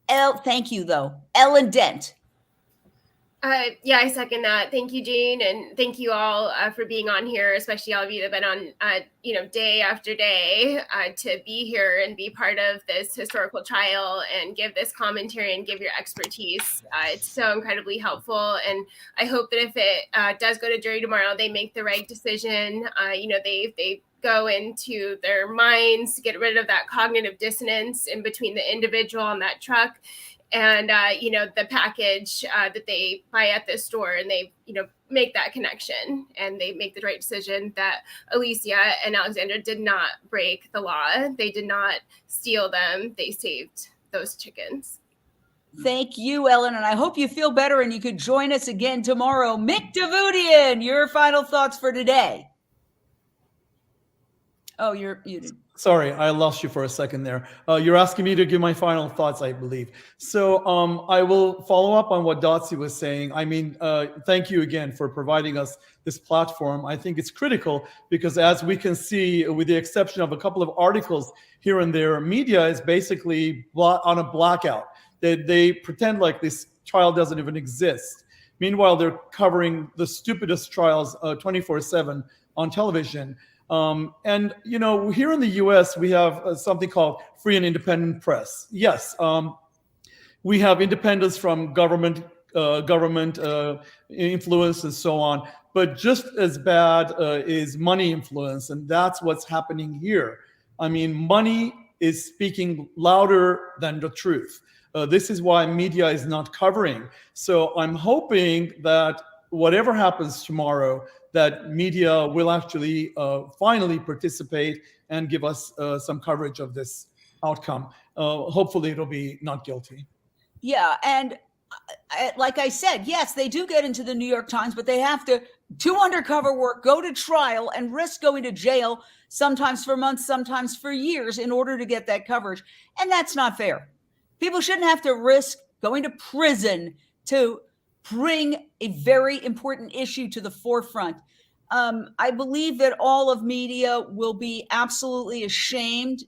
A: Thank you, though. Ellen Dent.
L: Yeah, I second that. Thank you, Jane, and thank you all for being on here, especially all of you that have been on, day after day, to be here and be part of this historical trial and give this commentary and give your expertise. It's so incredibly helpful, and I hope that if it does go to jury tomorrow, they make the right decision. They go into their minds to get rid of that cognitive dissonance in between the individual and that truck. And, the package that they buy at the store, and they, make that connection, and they make the right decision that Alicia and Alexandra did not break the law. They did not steal them. They saved those chickens.
A: Thank you, Ellen. And I hope you feel better and you could join us again tomorrow. Mick Davudian, your final thoughts for today. Oh, you're muted.
H: Sorry, I lost you for a second there. You're asking me to give my final thoughts, I believe. So I will follow up on what Dotsie was saying. I mean, thank you again for providing us this platform. I think it's critical because, as we can see, with the exception of a couple of articles here and there, media is basically on a blackout. They pretend like this trial doesn't even exist. Meanwhile, they're covering the stupidest trials 24/7 on television. And, here in the US, we have something called free and independent press. Yes, we have independence from government influence and so on. But just as bad is money influence. And that's what's happening here. I mean, money is speaking louder than the truth. This is why media is not covering. So I'm hoping that whatever happens tomorrow, that media will actually finally participate and give us some coverage of this outcome. Hopefully it'll be not guilty.
A: Yeah, and like I said, yes, they do get into the New York Times, but they have to do undercover work, go to trial, and risk going to jail, sometimes for months, sometimes for years, in order to get that coverage. And that's not fair. People shouldn't have to risk going to prison to bring a very important issue to the forefront. I believe that all of media will be absolutely ashamed,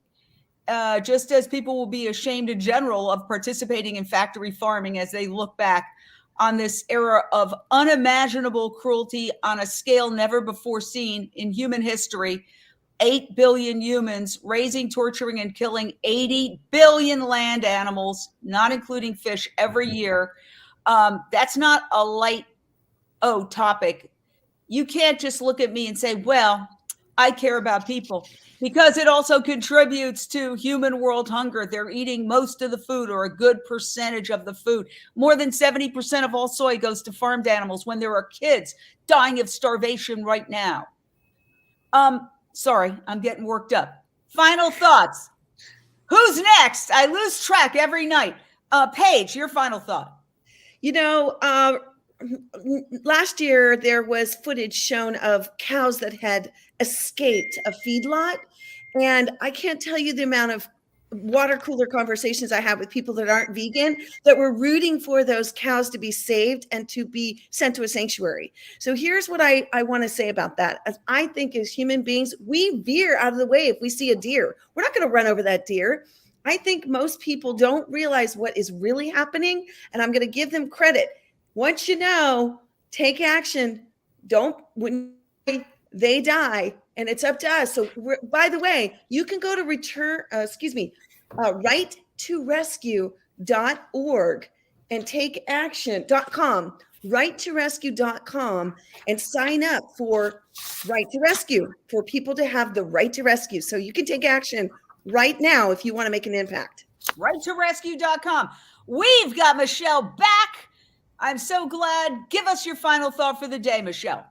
A: just as people will be ashamed in general of participating in factory farming as they look back on this era of unimaginable cruelty on a scale never before seen in human history. 8 billion humans raising, torturing, and killing 80 billion land animals, not including fish, every year. That's not a light topic. You can't just look at me and say, well, I care about people, because it also contributes to human world hunger. They're eating most of the food, or a good percentage of the food. More than 70% of all soy goes to farmed animals, when there are kids dying of starvation right now. Sorry, I'm getting worked up. Final thoughts. Who's next? I lose track every night. Paige, your final thought.
E: Last year there was footage shown of cows that had escaped a feedlot, and I can't tell you the amount of water cooler conversations I have with people that aren't vegan that were rooting for those cows to be saved and to be sent to a sanctuary. So here's what I want to say about that. As I think as human beings, we veer out of the way if we see a deer. We're not going to run over that deer. I think most people don't realize what is really happening, and I'm going to give them credit. Once you know, take action. When they die, and it's up to us. So, by the way, you can go to righttorescue.org and take action.com, righttorescue.com, and sign up for Right to Rescue, for people to have the right to rescue. So you can take action right now if you want to make an impact.
A: Righttorescue.com. We've got Michelle back. I'm so glad. Give us your final thought for the day, Michelle.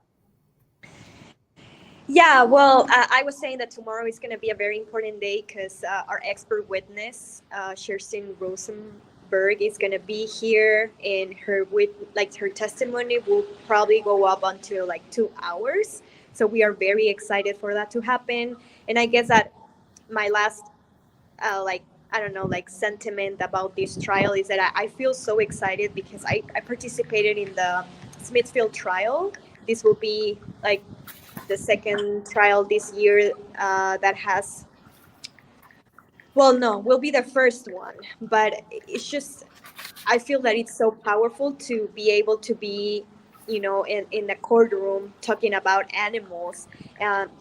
B: Yeah, well, I was saying that tomorrow is going to be a very important day because our expert witness, Kirsten Rosenberg, is going to be here, and her testimony will probably go up until like 2 hours. So we are very excited for that to happen. And I guess that my last sentiment about this trial is that I feel so excited because I participated in the Smithfield trial. This will be like the second trial this year that has, will be the first one. But it's just, I feel that it's so powerful to be able to be, in the courtroom talking about animals,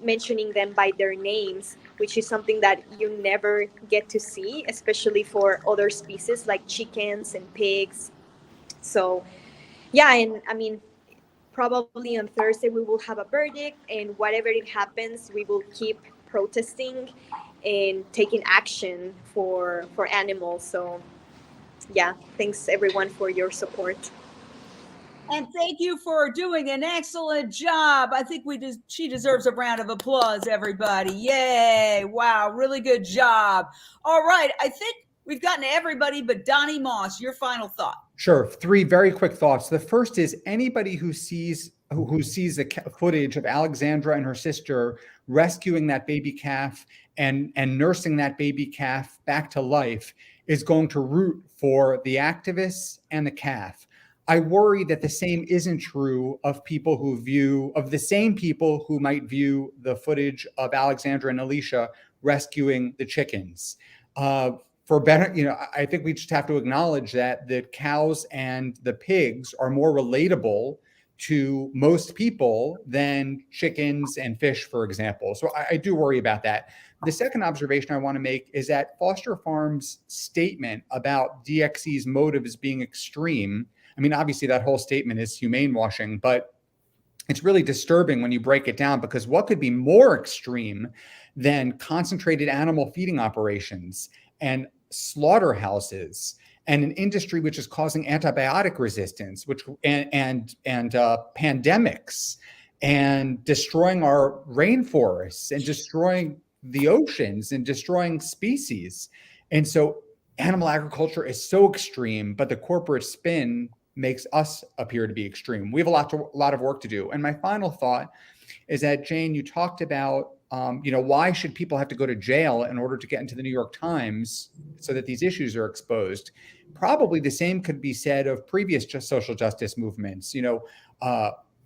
B: mentioning them by their names, which is something that you never get to see, especially for other species like chickens and pigs. So, yeah, and I mean, probably on Thursday we will have a verdict, and whatever it happens, we will keep protesting and taking action for animals. So, yeah, thanks everyone for your support.
A: And thank you for doing an excellent job. I think she deserves a round of applause, everybody. Yay. Wow. Really good job. All right. I think we've gotten to everybody but Donnie Moss. Your final thought.
F: Sure. 3 very quick thoughts. The first is anybody who sees the footage of Alexandra and her sister rescuing that baby calf and nursing that baby calf back to life is going to root for the activists and the calf. I worry that the same isn't true of the same people who might view the footage of Alexandra and Alicia rescuing the chickens. For better, I think we just have to acknowledge that the cows and the pigs are more relatable to most people than chickens and fish, for example. So I do worry about that. The second observation I want to make is that Foster Farms' statement about DXE's motives being extreme, I mean, obviously that whole statement is humane washing, but it's really disturbing when you break it down, because what could be more extreme than concentrated animal feeding operations and slaughterhouses and an industry which is causing antibiotic resistance, and pandemics, and destroying our rainforests and destroying the oceans and destroying species. And so animal agriculture is so extreme, but the corporate spin makes us appear to be extreme. We have a lot of work to do. And my final thought is that, Jane, you talked about, why should people have to go to jail in order to get into the New York Times so that these issues are exposed? Probably the same could be said of previous social justice movements.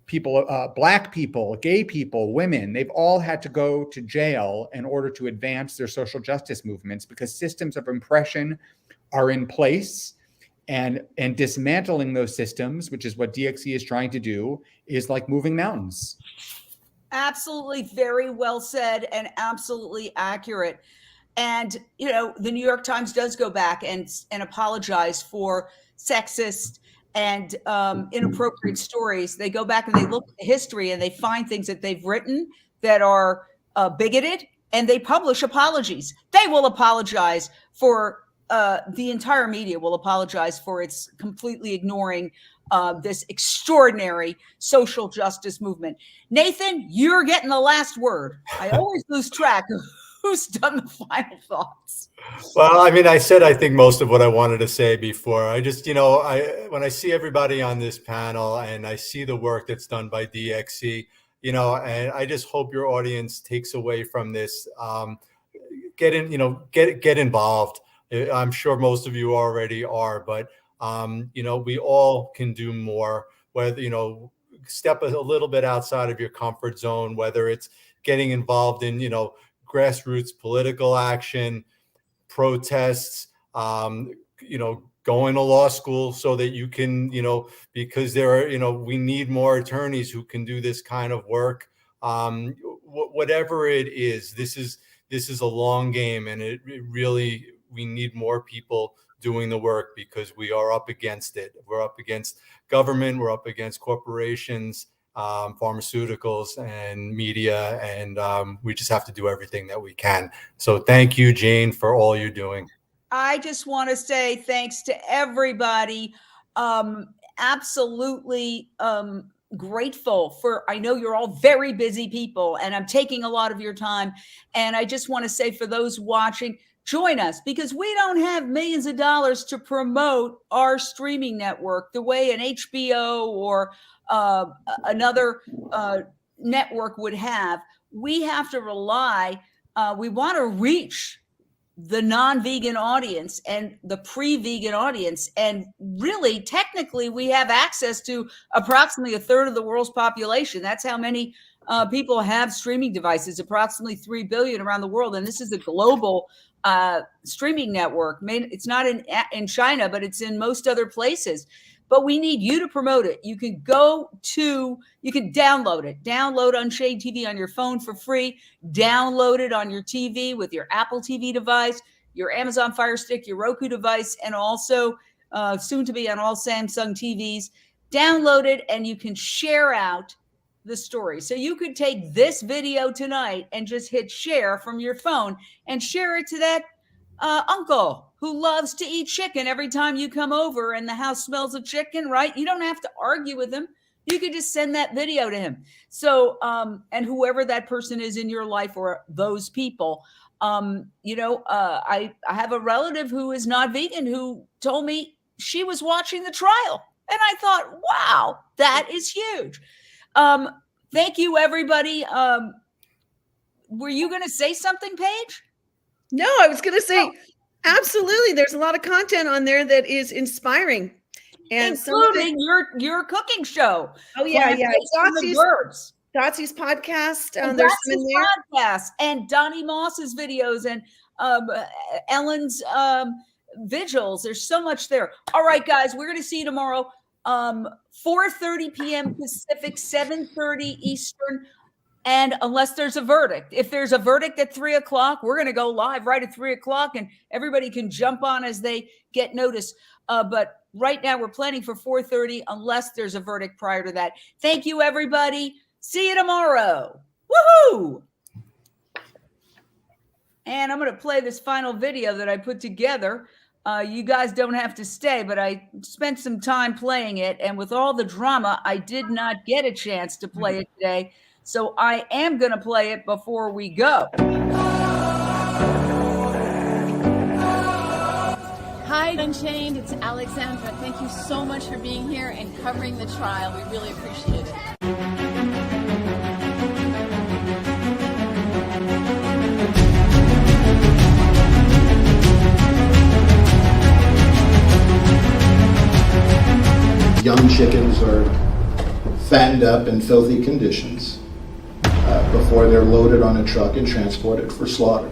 F: People, Black people, gay people, women, they've all had to go to jail in order to advance their social justice movements, because systems of oppression are in place, and dismantling those systems, which is what DXE is trying to do, is like moving mountains.
A: Absolutely. Very well said and absolutely accurate. And, the New York Times does go back and apologize for sexist and inappropriate stories. They go back and they look at the history and they find things that they've written that are bigoted, and they publish apologies. They will apologize for the entire media will apologize for its completely ignoring this extraordinary social justice movement. Nathan, you're getting the last word. I always lose track of who's done the final thoughts.
D: Well, I mean, I think most of what I wanted to say before. I just, when I see everybody on this panel and I see the work that's done by DXE, and I just hope your audience takes away from this, get involved. I'm sure most of you already are, but we all can do more. Whether step a little bit outside of your comfort zone, whether it's getting involved in grassroots political action, protests, going to law school so that you can, because there are, we need more attorneys who can do this kind of work. Whatever it is, this is a long game, and it really, we need more people doing the work, because we are up against it. We're up against government, we're up against corporations, pharmaceuticals and media, and we just have to do everything that we can. So thank you, Jane, for all you're doing.
A: I just want to say thanks to everybody. Absolutely grateful for, I know you're all very busy people and I'm taking a lot of your time. And I just want to say for those watching, join us, because we don't have millions of dollars to promote our streaming network the way an HBO or another network would have. We have to rely, we want to reach the non-vegan audience and the pre-vegan audience. And really, technically, we have access to approximately a third of the world's population. That's how many people have streaming devices, approximately 3 billion around the world. And this is a global streaming network. It's not in China, but it's in most other places. But we need you to promote it. You can download it. Download Unchained TV on your phone for free. Download it on your TV with your Apple TV device, your Amazon Fire Stick, your Roku device, and also soon to be on all Samsung TVs. Download it and you can share out the story. So you could take this video tonight and just hit share from your phone and share it to that uncle who loves to eat chicken every time you come over and the house smells of chicken, right? You don't have to argue with him. You could just send that video to him. So, and whoever that person is in your life or those people, I have a relative who is not vegan who told me she was watching the trial. And I thought, wow, that is huge. Thank you, everybody. Were you going to say something, Paige?
E: No, I was going to say, absolutely. There's a lot of content on there that is inspiring. And
A: including your cooking show.
E: Oh, yeah. Dotsie's podcast. There's some in there.
A: Podcast and Donnie Moss's videos and Ellen's vigils. There's so much there. All right, guys, we're going to see you tomorrow. 4:30 p.m. Pacific, 7:30 Eastern. And unless there's a verdict, if there's a verdict at 3:00, we're going to go live right at 3:00 and everybody can jump on as they get notice. But right now we're planning for 4:30 unless there's a verdict prior to that. Thank you, everybody. See you tomorrow. Woohoo! And I'm going to play this final video that I put together. You guys don't have to stay, but I spent some time playing it. And with all the drama, I did not get a chance to play it today. So I am going to play it before we go.
M: Hi, Unchained. It's Alexandra. Thank you so much for being here and covering the trial. We really appreciate it.
N: Young chickens are fattened up in filthy conditions before they're loaded on a truck and transported for slaughter.